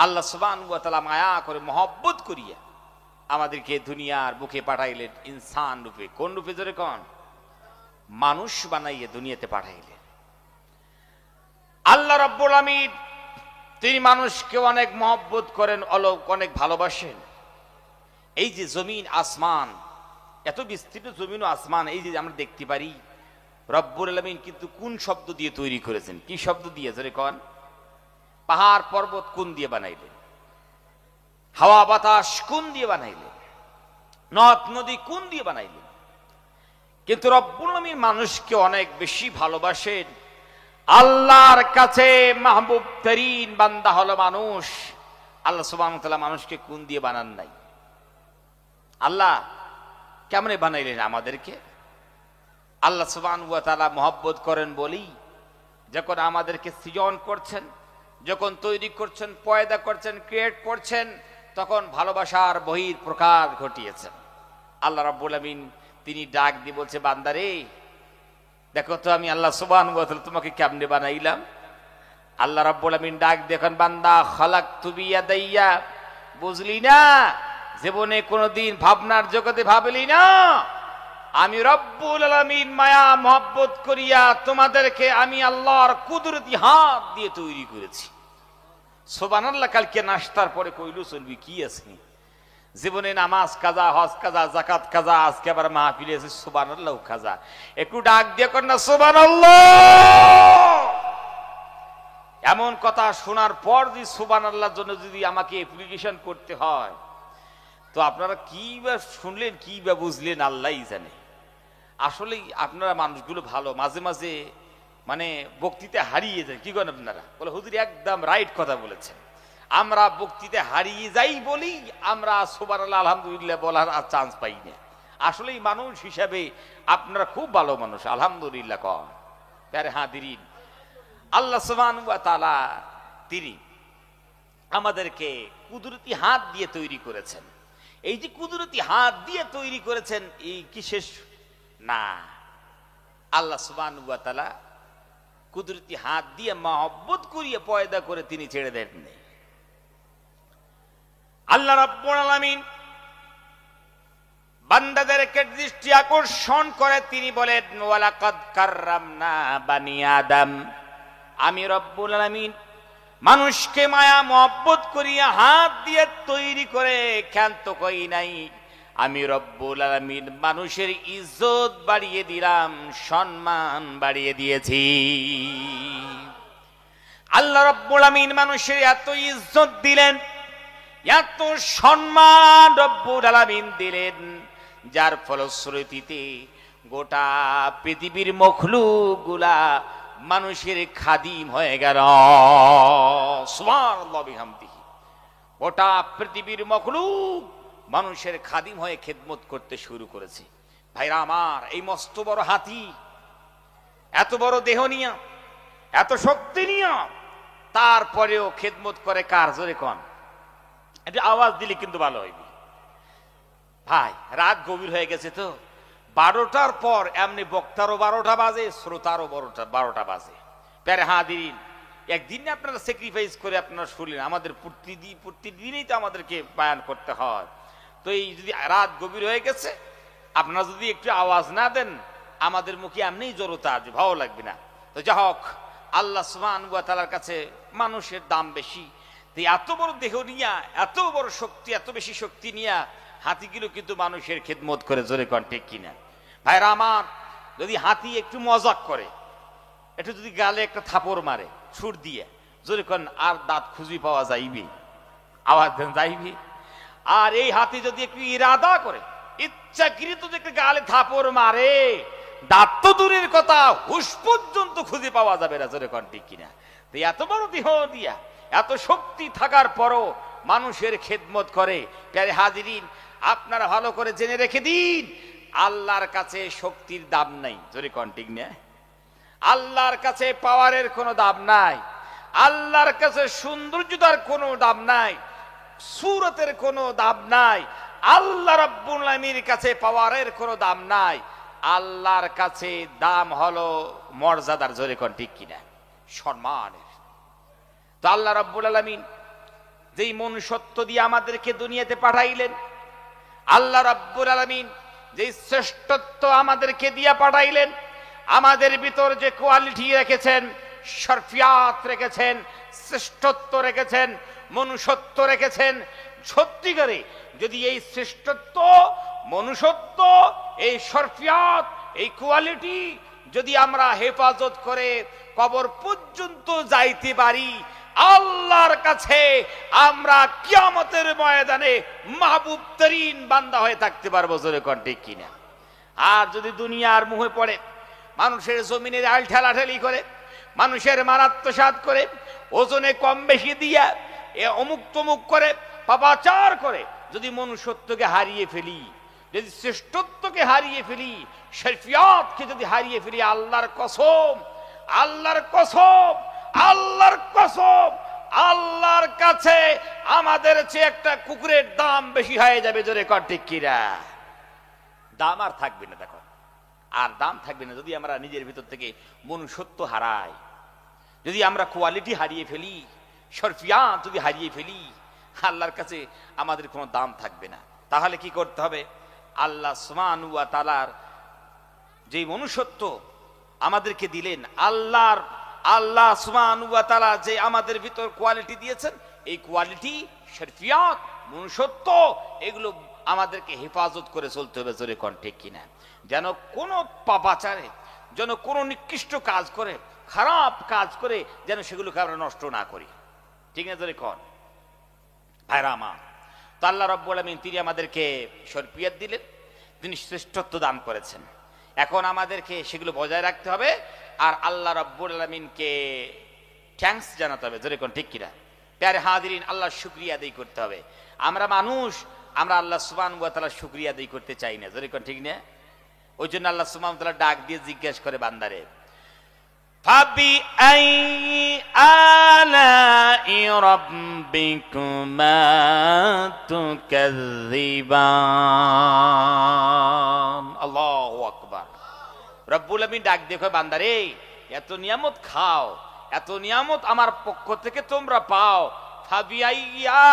A: আল্লাহ সুবহানাহু ওয়া তাআলা মায়া করে মহব্বত করিয়া আমাদেরকে দুনিয়ার বুকে পাঠাইলেন ইনসান রূপে। কোন রূপে? জোরে কোন? মানুষ বানাইয়া দুনিয়াতে পাঠাইলেন। আল্লাহ রাব্বুল আলামিন তিনি মানুষকে অনেক মহব্বত করেন, অনেক ভালোবাসেন। এই যে জমিন আসমান, এত বিস্তৃত জমিন ও আসমান, এই যে আমরা দেখতে পারি, রব্বুল আলামিন কিন্তু কোন শব্দ দিয়ে তৈরি করেছেন? কি শব্দ দিয়ে? জোরে কোন? পাহাড় পর্বত কোন দিয়ে বানাইলেন? হাওয়া বাতাস কোন দিয়ে বানাইলেন? নদ নদী কোন দিয়ে বানাইলেন? কিন্তু রব্বুল আলামিন মানুষকে অনেক বেশি ভালোবাসেন। আল্লাহর কাছে মাহবুব তরিন বান্দা হলো মানুষ। আল্লাহ সুবহানাহু ওয়া তাআলা মানুষকে কোন দিয়ে বানান নাই? আল্লাহ কেমনে বানাইলেন আমাদেরকে? আল্লাহ সুবহানাহু ওয়া তাআলা মহব্বত করেন বলি যখন আমাদেরকে সৃজন করছেন, যখন তৈরি করছেন, পয়দা করছেন, ক্রিয়েট করছেন, তখন ভালোবাসার বহির প্রকাশ ঘটিয়েছেন। আল্লাহ রাব্বুল আলামিন তিনি ডাক দিয়ে বলছে, বান্দারে দেখো তো আমি আল্লাহ সুবহানাহু ওয়া তাআলা তোমাকে কেমনে বানাইলাম। আল্লাহ রাব্বুল আলামিন ডাক দেখেন, বান্দা খালাকতু বিয়াদাইয়া, বুঝলি না? জীবনে কোনোদিন ভাবনার জগতে ভাবলি না? আমি রব্বুল আলামিন মায়া মহব্বত করিয়া তোমাদেরকে আমি আল্লাহর কুদরতি হাত দিয়ে তৈরি করেছি। সুবহানাল্লাহ। কালকে নাস্তার পরে কইলো চলবি, কি আছে? জীবনে নামাজ কাজা, হজ কাজা, যাকাত কাজা, আজকে আবার মাহফিলে আছে সুবহানাল্লাহ কাজা। একটু ডাক দিয়ে কর না সুবহানাল্লাহ। এমন কথা শোনার পর যদি সুবহানাল্লাহর জন্য যদি আমাকে অ্যাপ্লিকেশন করতে হয়, তো আপনারা কি বা শুনলেন, কি বা বুঝলেন আল্লাহই জানে। আসলেই আপনারা মানুষগুলো ভালো, মাঝে মাঝে মানে বক্তৃতা হারিয়ে যায়। কি করেন আপনারা? বলে হুজুর একদম রাইট কথা বলেছেন, আমরা বক্তৃতা হারিয়ে যাই বলি আমরা সুবহানাল্লাহ আলহামদুলিল্লাহ বলার আর চান্স পাই না। আসলেই মানুষ হিসাবে আপনারা খুব ভালো মানুষ, আলহামদুলিল্লাহ কন। প্যারে হাদিরিন, আল্লাহ সুবহানাহু ওয়া তাআলা তিনি আমাদেরকে কুদরতি হাত দিয়ে তৈরি করেছেন। এই যে কুদরতি হাত দিয়ে তৈরি করেছেন, এই কি শেষ না? আল্লাহ সুবহানাহু ওয়া তাআলা কুদরতি হাত দিয়ে মহব্বত করিয়ে পয়দা করে তিনি ছেড়ে দেননি। আল্লাহ রাব্বুল আলামিন বান্দাদেরকে দৃষ্টি আকর্ষণ করে তিনি বলেন, ওয়ালাকাদ কাররামনা বানি আদম, আমি রব্বুল আলামিন মানুষকে মায়া মহব্বত করিয়া হাত দিয়ে তৈরি করে ক্ষান্ত কই নাই। আমি রব্বুল আলামিন মানুষের ইজ্জত বাড়িয়ে দিলাম, সম্মান বাড়িয়ে দিয়েছি। আল্লাহ রব্বুল আলামিন মানুষের এত ইজ্জত দিলেন, এত সম্মান রব্বুল আলামিন দিলেন, যার ফলশ্রুতিতে গোটা পৃথিবীর মখলুকগুলা মানুষের খাদিম হয়ে গেল। সুবহানাল্লাহ বিহামদিহি। গোটা পৃথিবীর মখলুক মানুষের খাদিম হয়ে খেদমত করতে শুরু করেছে। ভাইরা আমার, এই মস্ত বড় হাতি, এত বড় দেহ নিয়া, এত শক্তি নিয়া, তারপরেও খেদমত করে কার? জোরে কন। এটা আওয়াজ দিলে কিন্তু ভালো হইবে। ভাই রাত গভীর হয়ে গেছে তো, 12টার পর এমনি বক্তারও 12টা বাজে, শ্রোতারও 12টা বাজে। প্যারে হাদিরিন, একদিন আপনারা স্যাক্রিফাইস করে আপনারা শুনলেন, আমাদের প্রতিদিনই তো আমাদেরকে বয়ান করতে হয়। তো এই যদি রাত গভীর হয়ে গেছে, আপনারা যদি একটু আওয়াজ না দেন, আমাদের মুখে এমনিই জড়তা আসবে, ভালো লাগবে না। তো যা হোক, আল্লাহ সুবহানাহু ওয়া তাআলার কাছে মানুষের দাম বেশি। তো এত বড় দেহ নিয়া, এত বড় শক্তি, এত বেশি শক্তি নিয়া হাতিগুলো কিন্তু মানুষের খেদমত করে। জোরে কন ঠিক কিনা? ভাইরা আমার, যদি হাতি একটু মজাক করে, একটু যদি গালে একটা থাপড় মারে ছুট দিয়ে, জোরে কন, আর দাঁত খুঁজি পাওয়া যাইবে? আওয়াজ দেন, যাইবে? আর এই হাতি যদি একটু ইরাদা করে, ইচ্ছাকৃত যদি একটা গালে থাপড় মারে, দাঁত তো দূরের কথা, হুশ পর্যন্ত খুঁজে পাওয়া যাবে না। জোরে কন ঠিক কিনা? তো এত বড় দেহ দিয়া, এত শক্তি থাকার পরও মানুষের খেদমত করে। প্যারে হাজিরিন, আপনারা ভালো করে জেনে রেখে দিন, আল্লাহর কাছে শক্তির দাম নাই। জোরে কন ঠিক না? আল্লাহর কাছে পাওয়ারের কোনো দাম নাই, আল্লাহর কাছে সৌন্দর্যতার কোনো দাম নাই, সূরতের কোনো দাম নাই, আল্লাহ রাব্বুল আলামিনের কাছে পাওয়ারের কোনো দাম নাই। আল্লাহর কাছে দাম হলো মর্যাদার। জোরে কন ঠিক কিনা? সম্মানের। তো আল্লাহ রাব্বুল আলামিন যেই মনুষ্যত্ব দিয়ে আমাদেরকে দুনিয়াতে পাঠাইলেন, আল্লাহ রাব্বুল আলামিন যেই শ্রেষ্ঠত্ব আমাদেরকে দিয়া পাঠাইলেন, আমাদের ভিতর যে কোয়ালিটি রেখেছেন, শরফিয়াত রেখেছেন, শ্রেষ্ঠত্ব রেখেছেন, মনুষ্যত্ব রেখেছেন, সত্যিকারে যদি এই শ্রেষ্ঠত্ব, মনুষ্যত্ব, এই শরফিয়াত, এই কোয়ালিটি যদি আমরা হেফাজত করে কবর পর্যন্ত যাইতে পারি, আল্লাহর কাছে আমরা কিয়ামতের ময়দানে মাহবুব তরিন বান্দা হয়ে থাকতে পারবো। জোরে কন ঠিক কিনা? আর যদি দুনিয়ার মুহে পড়ে, মানুষের জমিনের আল ঠেলাঠেলি করে, মানুষের মারাত্মসাৎ করে, ওজনে কম বেশি দিয়া অমুক তমুক করে, পাপাচার করে, যদি মনুষ্যত্বকে হারিয়ে ফেলি, যদি শ্রেষ্ঠত্বকে হারিয়ে ফেলি, শরফিয়াতকে যদি হারিয়ে ফেলি, আল্লাহর কসম, আল্লাহর কসম, আল্লাহর কসম, আল্লাহর কাছে আমাদের চেয়ে একটা কুকুরের দাম বেশি হয়ে যাবে। জোরে কর ঠিক কিনা? দাম আর থাকবে না। দেখো, আর দাম থাকবে না যদি আমরা নিজের ভিতর থেকে মনুষ্যত্ব হারাই, যদি আমরা কোয়ালিটি হারিয়ে ফেলি, শরফিয়াত যদি হারিয়ে ফেলি, আল্লাহর কাছে আমাদের কোনো দাম থাকবে না। তাহলে কি করতে হবে? আল্লাহ সুবহানাহু ওয়া তাআলার যে মনুষ্যত্ব আমাদেরকে দিলেন, আল্লাহ সুবহানাহু ওয়া তাআলা যে আমাদের ভিতর কোয়ালিটি দিয়েছেন, এই কোয়ালিটি, শরফিয়াত, মনুষ্যত্ব, এগুলো আমাদেরকে হেফাজত করে চলতে হবে। জোরে কন ঠিক কিনা? যেন কোনো পাপাচারে, যেন কোনো নিকৃষ্ট কাজ করে, খারাপ কাজ করে, যেন সেগুলোকে আমরা নষ্ট না করি। ঠিক না? জোরে কন। ভাইরা আমার, তো আল্লাহ রাব্বুল আলামিন তিনি আমাদেরকে শরফিয়াত দিলেন, তিনি শ্রেষ্ঠত্ব দান করেছেন। এখন আমাদেরকে সেগুলো বজায় রাখতে হবে আর আল্লাহ রাব্বুল আলামিনকে থ্যাঙ্কস জানাতে হবে, জোরে কোন ঠিক কিনা? প্যারে হাজিরিন, আল্লাহর শুকরিয়া আদায় করতে হবে। আমরা মানুষ, আমরা আল্লাহ সুবহানাহু ওয়া তাআলার শুকরিয়া আদায় করতে চাই না, জোরে কোন ঠিক না? ওই জন্য আল্লাহ সুবহানাহু ওয়া তাআলা ডাক দিয়ে জিজ্ঞেস করে বান্দারে, ফাবি আই আলাই রাব্বিকুমা তুকাযযিবান। আল্লাহু আকবার। রব্বুল আমিন ডাক দিয়ে কয়, বান্দারে এত নিয়ামত খাও, এত নিয়ামত আমার পক্ষ থেকে তোমরা পাও, ফাবি আই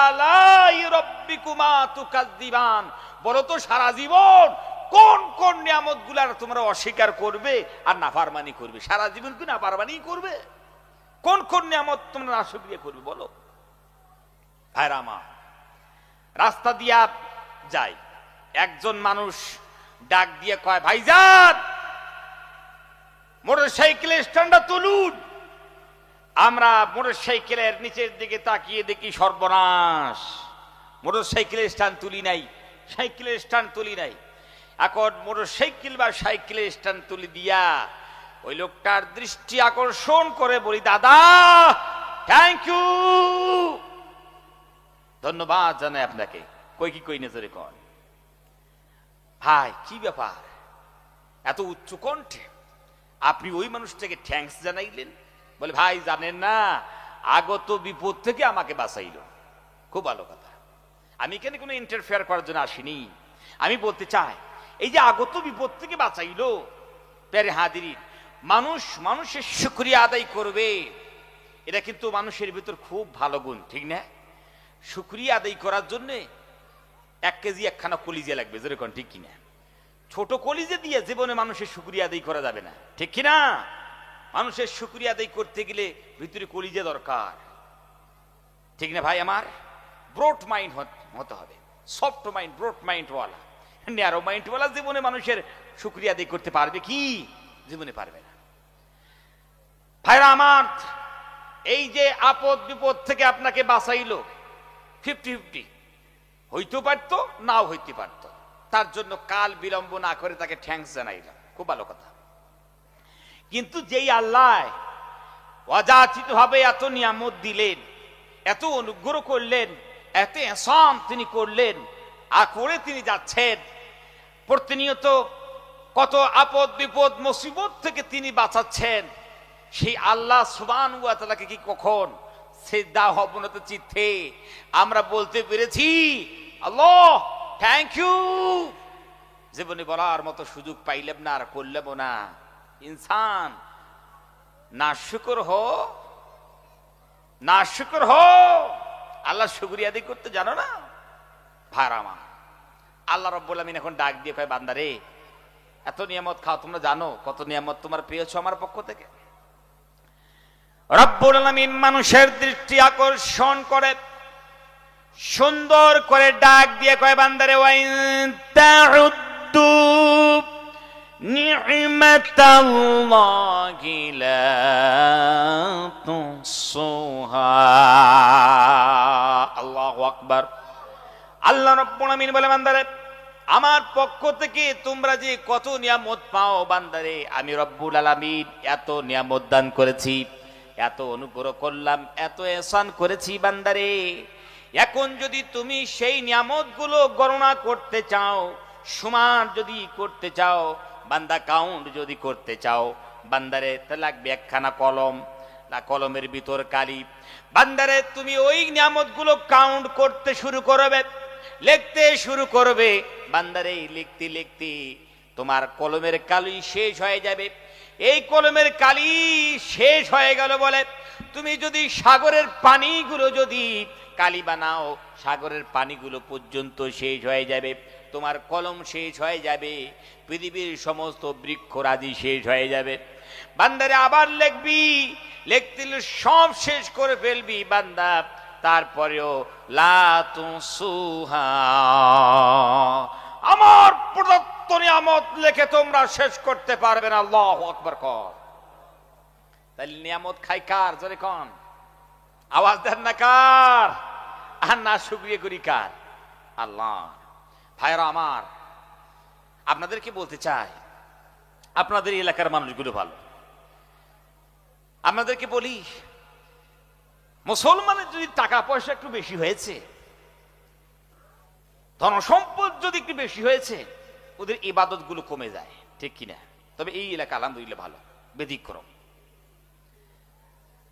A: আলাই রাব্বিকুমা তুকাযযিবান। বলো তো সারা জীবন কোন কোন নিয়ামত গুলার তোমরা অস্বীকার করবে আর নাফরমানি করবে? সারা জীবন কি নাফরমানি করবে? কোন কোন নিয়ামত তোমরা নাশুকরিয়া করবে বলো? ভাইরা আমার, রাস্তা দিয়া যায়, একজন মানুষ ডাক দিয়ে কয়, ভাইজান মোটরসাইকেলের স্ট্যান্ডটা তুলুন। আমরা মোটরসাইকেলের নিচের দিকে তাকিয়ে দেখি সর্বনাশ, মোটরসাইকেলের স্ট্যান্ড তুলি নাই, সাইকেলের স্ট্যান্ড তুলি নাই। এখন মোটরসাইকেল বা সাইকেলের স্ট্যান্ড তুলি দিয়া ওই লোকটার দৃষ্টি আকর্ষণ করে বলি, দাদা থ্যাংক ইউ, ধন্যবাদ জানাই আপনাকে। কই কি কই নজরে কন? ভাই কি ব্যাপার, এত উচ্চ কণ্ঠে আপনি ওই মানুষটাকে থ্যাঙ্কস জানাইলেন? বলে, ভাই জানেন না, আগত বিপদ থেকে আমাকে বাঁচাইল। খুব ভালো কথা। আমি এখানে কোনো ইন্টারফেয়ার করার জন্য আসিনি। আমি বলতে চাই, এই যে আগত বিপদ থেকে বাঁচাইলো, প্যারে হাজিরিন, মানুষ মানুষের শুকরিয়া আদায় করবে, এটা কিন্তু মানুষের ভিতর খুব ভালো গুণ, ঠিক না? শুকরিয়া আদায় করার জন্য 1 কেজি একখানা কলিজা লাগবে, যেরকম ঠিক কিনা? ছোট কলিজা দিয়ে জীবনে মানুষের শুকরিয়া আদায় করা যাবে না, ঠিক কিনা? মানুষের শুকরিয়া আদায় করতে গেলে ভিতরে কলিজা দরকার, ঠিক না ভাই আমার? ব্রড মাইন্ড হতে হবে, সফট মাইন্ড, ব্রড মাইন্ড ওয়ালা। ন্যারো মাইন্ড ওয়ালা জীবনে মানুষের শুকরিয়া আদায় করতে পারবে কি? জীবনে পারবে না। ভাইরা আমার, এই যে আপদ বিপদ থেকে আপনাকে বাঁচাইলো, 50-50 হইতে পারতো, নাও হইতে পারতো, তার জন্য কাল বিলম্ব না করে তাকে থ্যাঙ্কস জানাইলাম, খুব ভালো কথা। কিন্তু যেই আল্লাহ অযাচিত ভাবে এত নিয়ামত দিলেন, এত অনুগ্রহ করলেন, এত এহসান তিনি করলেন, আর করে তিনি যাচ্ছেন, প্রতিনিয়ত কত আপদ বিপদ মুসিবত থেকে তিনি বাঁচাচ্ছেন, সেই আল্লাহ সুবহানাহু ওয়া তাআলাকে কি কখন সিজদা অবনত চিত্তে আমরা বলতে পেরেছি আল্লাহ থ্যাংক ইউ? জীবনে বলার মতো সুযোগ পাইলাম না, আর করলাম না। ইনসান না শুকর হো, না শুকর হো, আল্লাহ শুকরিয়া আদায় করতে জানো না? ভারামা আল্লাহ রাব্বুল আমিন এখন ডাক দিয়ে কয়, বান্দারে এত নিয়ামত খাও, তোমরা জানো কত নিয়ামত তোমার পেয়েছো আমার পক্ষ থেকে? রব্বুল আলামিন মানুষের দৃষ্টি আকর্ষণ করে সুন্দর করে ডাক দিয়ে কয়, বান্দারে ওয়াইন তাউদ্দু নি'মাতাল্লাহি লা তুহসুহা। আল্লাহু আকবার। আল্লাহ রাব্বুল আমিন বলে, বান্দারে আমার পক্ষ থেকে তোমরা যে কত নিয়ামত পাও, বান্দারে আমি রব্বুল আলামিন এত নিয়ামত দান করেছি, এত অনুগ্রহ করলাম, এত এহসান করেছি বান্দারে। এখন যদি তুমি সেই নিয়ামতগুলো গণনা করতে চাও, সমান যদি করতে চাও, বান্দা কাউন্ট যদি করতে চাও, বান্দারে তা লাগবে একখানা কলম, না কলমের ভিতর কালি। বান্দারে তুমি ওই নিয়ামতগুলো কাউন্ট করতে শুরু করবে, লিখতে শুরু করবে। বান্দারে লিখতে লিখতে তোমার কলমের কালি শেষ হয়ে যাবে। এই কলমের কালি শেষ হয়ে গেল বলে তুমি যদি সাগরের পানিগুলো যদি কালি বানাও, সাগরের পানিগুলো পর্যন্ত শেষ হয়ে যাবে, তোমার কলম শেষ হয়ে যাবে, পৃথিবীর সমস্ত বৃক্ষরাজি শেষ হয়ে যাবে। বান্দারে আবার লিখবি, লিখতে সব শেষ করে ফেলবি বান্দা, তারপরেও লা তুসুহা, আমার প্রদত্ত নিয়ামত লিখে তোমরা শেষ করতে পারবে না। আল্লাহু আকবার কর। তাহলে নিয়ামত খাই কার? জোরে কোন, আওয়াজ দেন না কার? আর না শুকরিয়া করি কার? আল্লাহ। ভাইরা আমার, আপনাদেরকে বলতে চাই, আপনাদের এলাকার মানুষগুলো ভালো, আপনাদেরকে বলি, মুসলমানের যদি টাকা পয়সা একটু বেশি হয়েছে, ধনসম্পদ যদি একটু বেশি হয়েছে, ওদের ইবাদত গুলো কমে যায়, ঠিক কিনা? তবে এই এলাকা আলহামদুলিল্লাহ ভালো, ব্যতিক্রম।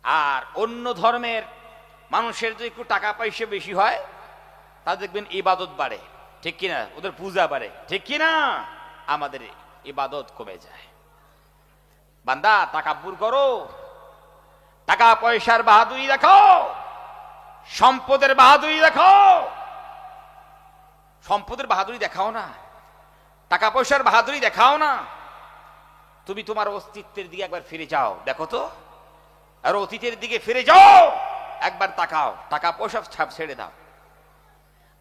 A: আর অন্য ধর্মের মানুষের যদি একটু টাকা পয়সা বেশি হয়, তা দেখবেন ইবাদত বাড়ে, ঠিক কিনা? ওদের পূজা বাড়ে, ঠিক কিনা? আমাদের ইবাদত কমে যায়। বান্দা তাকাব্বুর করো, টাকা পয়সার বাহাদুরি দেখো, সম্পদের বাহাদুরি দেখো। সম্পদের বাহাদুরি দেখাও না, টাকা পয়সার বাহাদুরি দেখাও না। তুমি তোমার অস্তিত্বের দিকে একবার ফিরে যাও, দেখো তো, আর অতীতের দিকে ফিরে যাও, একবার তাকাও, টাকা পয়সা ছাপ ছেড়ে দাও।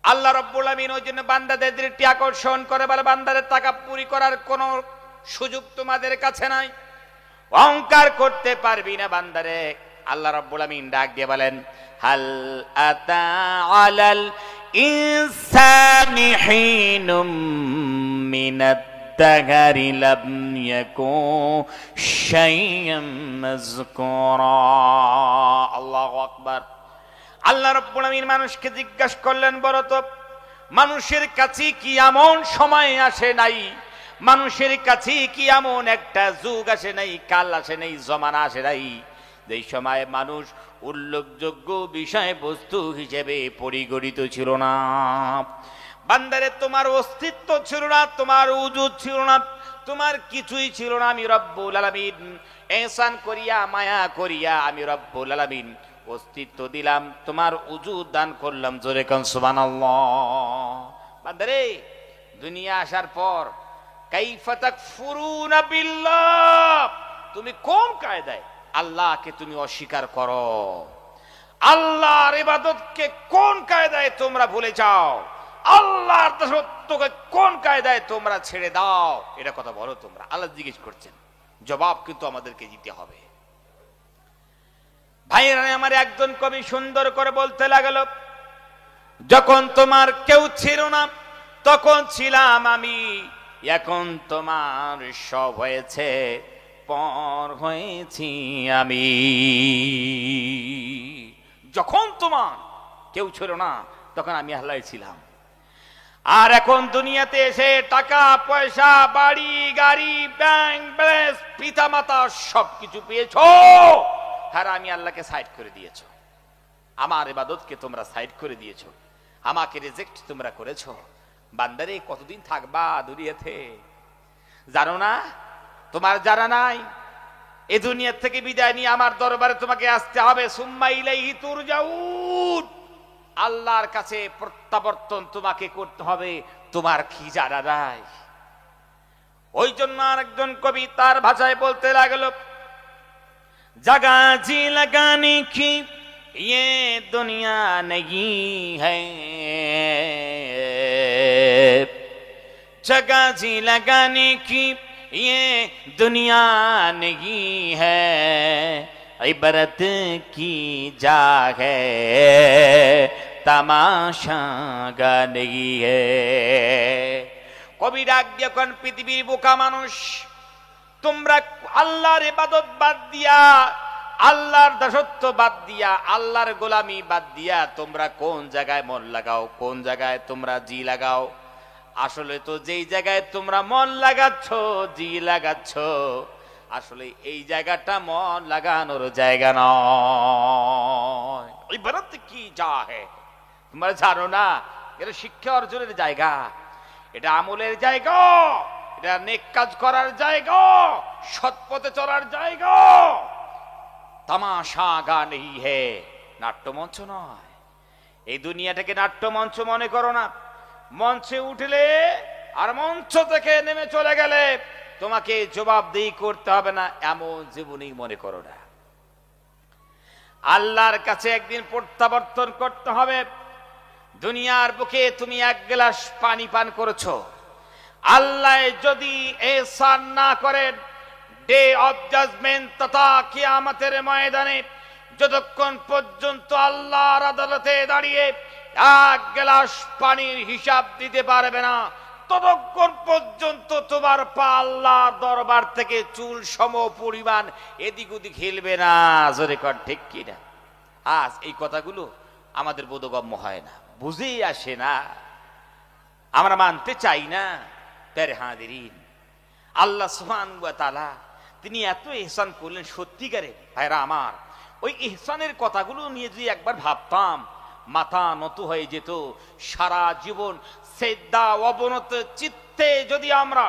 A: আল্লাহ রাব্বুল আমিন ওই জন্য বান্দাদের দৃষ্টি আকর্ষণ করে বলে, বান্দাদের তাকাব্বুরি করার কোনো সুযোগ তোমাদের কাছে নাই, অহংকার করতে পারবি না বান্দারে। আল্লাহ রাব্বুল আমিন ডাক দিয়ে বলেন, হাল আতা আলাল ইনসানি হিনুম মিনাত দাহরি লাম ইয়াকুন শাইয়্যাম মাযকুরা। আল্লাহু আকবার। আল্লাহ রাব্বুল আমিন মানুষকে জিজ্ঞাসা করলেন, বলো তো, মানুষের কাছে কি এমন সময় আসে নাই, মানুষের কাছে কি এমন একটা যুগ আসে নাই, কাল আসে নাই, জমানা আসে নাই, যেই সময় মানুষ উল্লেখযোগ্য বিষয়বস্তু হিসেবে পরিগণিত ছিল না? বান্দারে, তোমার অস্তিত্ব ছিল না, তোমার উজুদ ছিল না, তোমার কিছুই ছিল না। আমি রব্বুল আলামিন ইহসান করিয়া, মায়া করিয়া আমি রব্বুল আলামিন অস্তিত্ব দিলাম, তোমার উজুদ দান করলাম। জোরে কোন সুবহানাল্লাহ। বান্দারে, দুনিয়া আসার পর কাইফা তাকফুরুনা বিল্লাহ, তুমি কোন কায়দায় আল্লাহকে তুমি অস্বীকার করো? আল্লাহর ইবাদতকে কোন কায়দায় তোমরা ভুলে যাও? আল্লাহর দাসত্বকে কোন কায়দায় তোমরা ছেড়ে দাও? এটা কথা বলো তোমরা। আল্লাহ জিজ্ঞেস করছেন, জবাব কিন্তু আমাদেরকে দিতে হবে। ভাইয়েরা আমার, একজন কবি সুন্দর করে বলতে লাগলো, যখন তোমার কেউ ছিল না তখন ছিলাম আমি, এখন তোমার সব হয়েছে, পর হয়েছি আমি। যখন তোমার কেউ ছিল না তখন আমি আল্লাহ ছিলাম, আর এখন দুনিয়াতে এসে টাকা পয়সা, বাড়ি গাড়ি, ব্যাংক ব্যালেন্স, পিতা মাতা সবকিছু পেয়েছো, আর আমি আল্লাহকে সাইড করে দিয়েছো। আমার ইবাদতকে তোমরা সাইড করে দিয়েছো, আমাকে রিজেক্ট তোমরা করেছো। বান্দারে, কতদিন থাকবা দুনিয়াতে জানো না? তোমার জানা নাই, এই দুনিয়া থেকে বিদায় নিয়ে আমার দরবারে তোমাকে আসতে হবে। সুম্মা ইলাইহি তুরজাউন, আল্লাহর কাছে প্রত্যাবর্তন তোমাকে করতে হবে। তোমার কি জানা নাই? ওই জন্য আরেকজন কবি তার ভাষায় বলতে লাগলো, जगह जी लगाने की ये दुनिया नहीं है, जगह जी लगाने की ये दुनिया नहीं है, इबरत की जा है तमाशा गा नहीं है। कवि डाक दिया कोन पृथ्वीर बोका मानुष, তোমরা আল্লাহর ইবাদত বাদ দিয়া, আল্লাহর দাসত্ব বাদ দিয়া, আল্লাহর গোলামি বাদ দিয়া তোমরা কোন জায়গায় মন লাগাও, কোন জায়গায় তোমরা জি লাগাও? আসলে তো যেই জায়গায় তোমরা মন লাগাচ্ছ, জি লাগাচ্ছ, আসলে এই জায়গাটা মন লাগানোর জায়গা নয়। ইবাদত কি যা হে, তোমরা জানো না? এটা শিক্ষা অর্জনের জায়গা, এটা আমলের জায়গা, এটা নেক কাজ করার জায়গা, সৎ পথে চলার জায়গা। তামাশা গা নেই হে, নাট্যমঞ্চ নয়। এই দুনিয়াটাকে নাট্যমঞ্চ মনে করো না। মঞ্চে উঠলে আর মঞ্চ থেকে নেমে চলে গেলে তোমাকে জবাবদিহি করতে হবে না, এমন জীবনই মনে করো না। আল্লাহর কাছে একদিন প্রত্যাবর্তন করতে হবে। দুনিয়ার বুকে তুমি এক গ্লাস পানি পান করেছো, আল্লাহ যদি এহসান না করেন, ডে অফ জাজমেন্ট তথা কিয়ামতের ময়দানে যতক্ষণ পর্যন্ত আল্লাহর আদালতে দাঁড়িয়ে এক গ্লাস পানির হিসাব দিতে পারবে না, ততক্ষণ পর্যন্ত তোমার পা আল্লাহর দরবার থেকে চুল সম পরিমাণ এদিক ওদিক হিলবে না। জোরে কর ঠিক কিনা? আজ এই কথাগুলো আমাদের বোধগম্য হয় না, বুঝেই আসে না, আমরা মানতে চাই না। প্যারে হাজিরিন, আল্লাহ সুবহানাহু ওয়া তাআলা তিনি এত ইহসান করলেন সত্যিকারে ভাইরা আমার। ওই ইহসানের কথাগুলো নিয়ে যদি একবার ভাবতাম, মাথা নত হয়ে যেত। সারা জীবন সেজদা অবনত চিত্তে যদি আমরা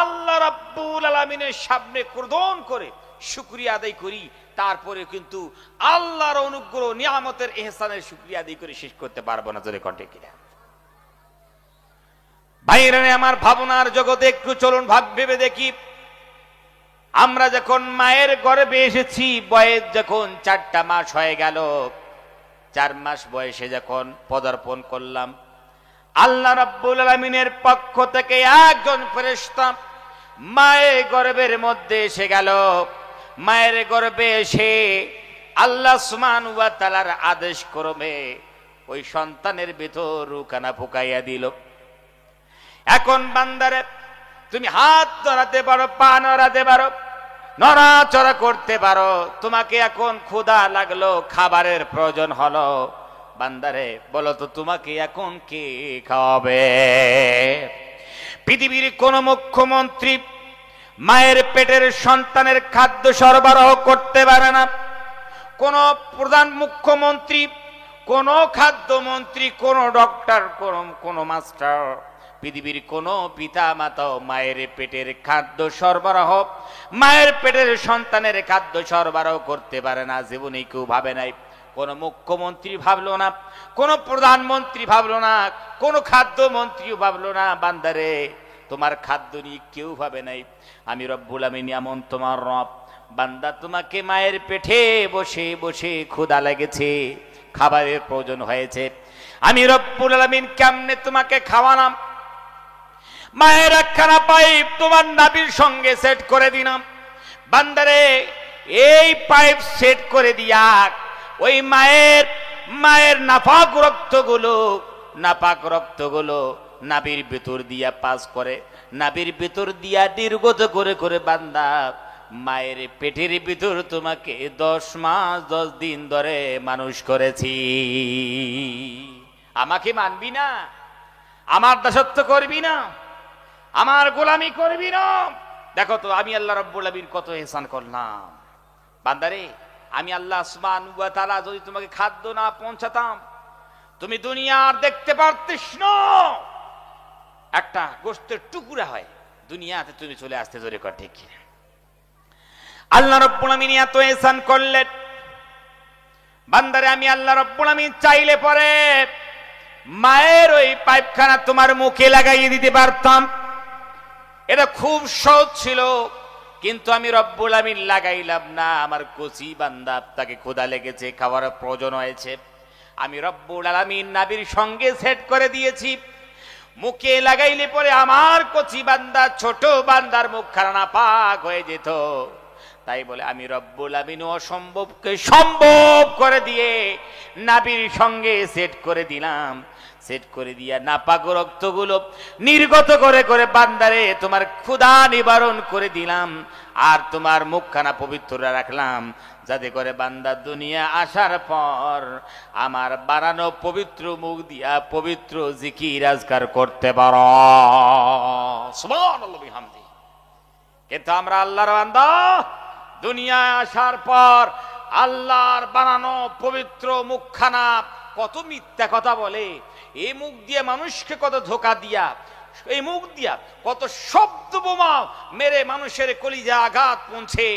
A: আল্লাহ রাব্বুল আলামিনের সামনে ক্রোধন করে শুকরিয়া আদায় করি, তারপরে কিন্তু আল্লাহর অনুগ্রহ নিয়ামতের ইহসানের শুকরিয়া আদায় করে শেষ করতে পারবো না। জোরে কণ্ঠে কিনা ভাইরা আমার, ভাবনার জগতে একটু চলুন ভেবে দেখি। আমরা যখন মায়ের গর্ভে এসেছি, বয়স যখন 4টা মাস হয়ে গেল, 4 মাস বয়সে যখন পদার্পণ করলাম, আল্লাহ রাব্বুল আলামিনের পক্ষ থেকে একজন ফেরেশতা মায়ের গর্ভের মধ্যে এসে গেল। মায়ের গর্ভে এসে আল্লাহ সুবহানাহু ওয়া তাআলার আদেশ ক্রমে ওই সন্তানের ভিতর রুকানা ফুকাইয়া দিল। এখন বান্দারে তুমি হাত ধরাতে পারো, পা নড়াতে পারো, নড়াচড়া করতে পারো। তোমাকে এখন ক্ষুধা লাগলো, খাবারের প্রয়োজন হলো, বান্দারে বলো তো তোমাকে এখন কে খাওয়াবে? পৃথিবীর কোন মুখ্যমন্ত্রী মায়ের পেটের সন্তানের খাদ্য সরবরাহ করতে পারে না। কোন প্রধান মুখ্যমন্ত্রী, কোন খাদ্যমন্ত্রী, কোন ডক্টর, কোন মাস্টার, পৃথিবীর কোন পিতা মাতা মায়ের পেটের খাদ্য সরবরাহ, মায়ের পেটের সন্তানের খাদ্য সরবরাহ করতে পারে না। জীবনে কেউ ভাবে নাই, কোন মুখ্যমন্ত্রী ভাবলো না, কোন প্রধানমন্ত্রী ভাবলো না, কোন খাদ্যমন্ত্রীও ভাবলো না। বান্দারে তোমার খাদ্য নিয়ে কেউ ভাবে নাই। আমি রব্বুল আমিন এমন তোমার রব, বান্দা তোমাকে মায়ের পেটে বসে বসে ক্ষুধা লেগেছে, খাবারের প্রয়োজন হয়েছে, আমি রব্বুল আমিন কেমনে তোমাকে খাওয়ালাম? মায়ের একখানা পাইপ তোমার নাভির সঙ্গে সেট করে দিলাম। বান্দারে এই পাইপ সেট করে দিয়া ওই মায়ের নাপাক রক্তগুলো নাভির ভিতর দিয়া পাস করে, নাভির ভিতর দিয়া নির্গত করে করে বান্দা মায়ের পেটের ভিতর তোমাকে 10 মাস 10 দিন ধরে মানুষ করেছি। আমাকে মানবি না? আমার দাসত্ব করবি না? আমার গোলামি করবি না? দেখো তো আমি আল্লাহ রাব্বুল আমিন কত ইহসান করলাম। বান্দারে আমি আল্লাহ সুবহানাহু ওয়া তাআলা যদি তোমাকে খাদ্য না পৌঁছাতাম, তুমি দুনিয়া আর দেখতে পারতিস না। একটা গোশতের টুকরা হয়, দুনিয়াতে তুমি চলে আসতে। জোরে কর ঠিক কি? আল্লাহ রাব্বুল আমিন এত ইহসান করলেন। বান্দারে আমি আল্লাহ রাব্বুল আমিন চাইলে পরে মায়ের ওই পাইপখানা তোমার মুখে লাগাইয়ে দিতে পারতাম। এটা খুব সহজ ছিল, কিন্তু আমি রব্বুল আমিন লাগাইলাম না। আমার কচি বান্দা, তাকে ক্ষুধা লেগেছে, খাবার প্রয়োজন হয়েছে, আমি রব্বুল আমিন নাভির সঙ্গে সেট করে দিয়েছি। মুখে লাগাইলে পরে আমার কচি বান্দা, ছোট বান্দার মুখখানা নাপাক হয়ে যেত। তাই বলে আমি রব্বুল আমিন অসম্ভবকে সম্ভব করে দিয়ে নাভির সঙ্গে সেট করে দিলাম। সেট করে দিয়া নাপাক রক্তগুলো নির্গত করে করে বান্দারে তোমার ক্ষুধা নিবারণ করে দিলাম। আর তোমার মুখখানা পবিত্র রাখলাম, যাতে করে বান্দা দুনিয়া আসার পর আমার বানানো পবিত্র মুখ দিয়া পবিত্র জিকির আজকার করতে পারো। সুবহানাল্লাহ বিহামদি। কিন্তু আমরা আল্লাহর বান্দা, দুনিয়া আসার পর আল্লাহর বানানো পবিত্র মুখখানা কত মিথ্যা কথা বলে, এই মুখ দিয়ে মানুষকে কত ধোকা দিয়া, এই মুখ দিয়া কত শব্দ বোমা মেরে মানুষের কলিজা আঘাত পৌঁছে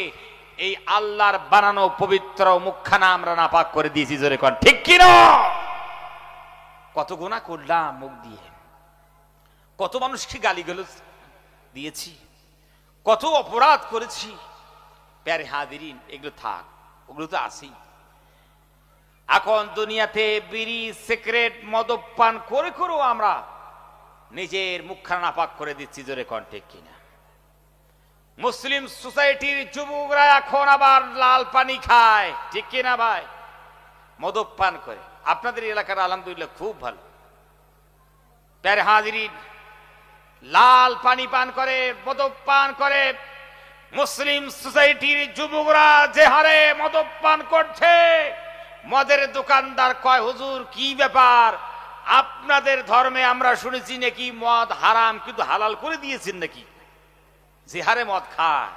A: এই আল্লাহর বানানো পবিত্র মুখখানা আমরা নাপাক করে দিয়েছি। জোরে কর ঠিক কি না? কত গুনাহ করলাম মুখ দিয়ে, কত মানুষকে গালিগালাজ দিয়েছি, কত অপরাধ করেছি। প্যারে হাজিরিন, এগুলো থাক, ওগুলো তো আসেই। এখন দুনিয়াতে বিড়ি, সিগারেট, মদ্যপান করে করেও আমরা নিজের মুখখানা নাপাক করে দিচ্ছি। জোরে কর ঠিক কিনা? মুসলিম সোসাইটির যুবকরা এখন আবার লাল পানি খায়, ঠিক কিনা ভাই? মদ্যপান করে। আপনাদের এলাকার আলহামদুলিল্লাহ খুব ভালো। প্যারে হাজিরিন, লাল পানি পান করে, মদ্যপান করে। মুসলিম সোসাইটির যুবকরা যে হারে মদ্যপান করছে, মদের দোকানদার কয়, হুজুর কি ব্যাপার, আপনাদের ধর্মে আমরা শুনেছি নাকি মদ হারাম, কিন্তু হালাল করে দিয়েছেন নাকি? যে হারে মদ খায়,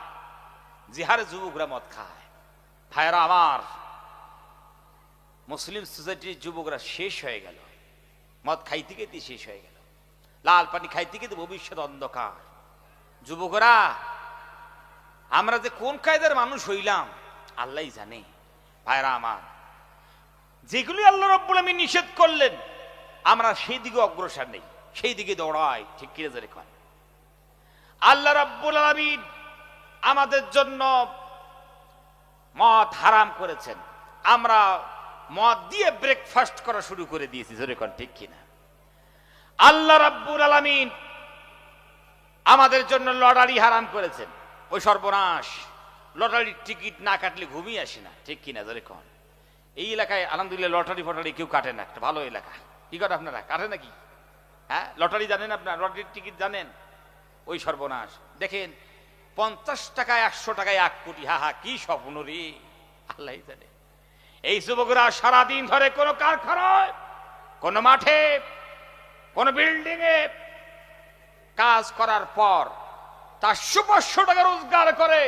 A: যে হারে যুবকরা মদ খায়, ভাইরা আমার, মুসলিম সোসাইটির যুবকরা শেষ হয়ে গেল। মদ খাইতে খাইতে শেষ হয়ে গেল, লাল পানি খাইতে খাইতে ভবিষ্যৎ অন্ধকার। যুবকরা আমরা যে কোন কায়দার মানুষ হইলাম আল্লাহ জানে। ভাইরা আমার, যেগুলি আল্লাহ রাব্বুল আমিন নিষেধ করলেন আমরা সেই দিকে অগ্রসর নেই, সেই দিকে দৌড়াই। ঠিক কি রেখা? আল্লাহ রাব্বুল আমিন আমাদের জন্য মদ হারাম করেছেন, আমরা মদ দিয়ে ব্রেকফাস্ট করা শুরু করে দিয়েছি। যেরকম ঠিক কিনা? আল্লাহ রাব্বুল আলামিন আমাদের জন্য লটারি হারাম করেছেন। ওই সর্বনাশ, লটারির টিকিট না কাটলে ঘুমিয়ে আসে না। ঠিক কিনা? যেরকম এই এলাকায় আলহামদুলিল্লাহ লটারি ফটারি কেউ কাটে না, একটা ভালো এলাকা। কি করে আপনারা কাটে নাকি? হ্যাঁ, লটারি জানেন আপনার? লটারির টিকিট জানেন? ওই সর্বনাশ দেখেন, 50 টাকায় 100 টাকায় 1 কোটি। হা হা, কি স্বপ্ন রে, আল্লাহ জানে। এই যুবকরা সারাদিন ধরে কোন কারখানায়, কোন মাঠে, কোন বিল্ডিং এ কাজ করার পর 400-500 টাকা রোজগার করে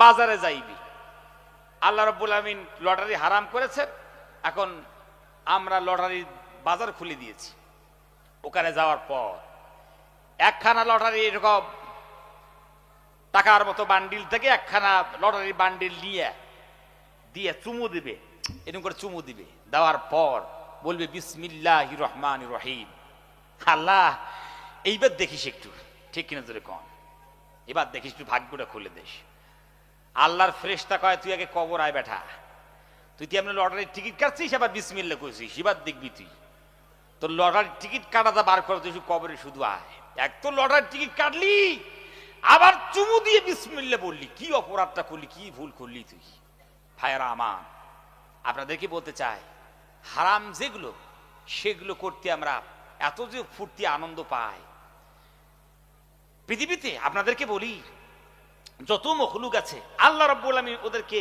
A: বাজারে যাইবি। আল্লাহ রাব্বুল আমিন লটারি হারাম করেছেন, এখন আমরা লটারির বাজার খুলে দিয়েছি। ওখানে যাওয়ার পর একখানা লটারি এরকম টাকার মতো বান্ডিল থেকে একখানা লটারির বান্ডিল নিয়ে দিয়ে চুমু দিবে, এরকম করে চুমু দিবে। দেওয়ার পর বলবে বিসমিল্লাহির রহমানির রহিম। আল্লাহ, এইবার দেখিস একটু। ঠিক কিনা? তোরে কন, এবার দেখিস একটু, ভাগ্যটা খুলে দেশ। আল্লাহর ফেরেশতা কয়, তুই আগে কবর আয় বেটা, তুই কি এমনি লটারির টিকিট কাটছিস আবার বিসমিল্লাহ কইছিস, এবার দেখবি তুই। তোর লটারির টিকিট কাটাটা বার করে তুই কবরে শুধু আয়। এক তো লটারির টিকিট কাটলি, আবার চুমু দিয়ে বিসমিল্লাহ বললি, কি অপরাধটা করলি, কি ভুল করলি তুই? ভাইরা আমার, আপনাদেরকে বলতে চাই, হারাম যেগুলো সেগুলো করতে আমরা এত যে ফুর্তি আনন্দ পাই পৃথিবীতে। আপনাদেরকে বলি, যত মখলুক আছে আল্লাহ রাব্বুল আমিন ওদেরকে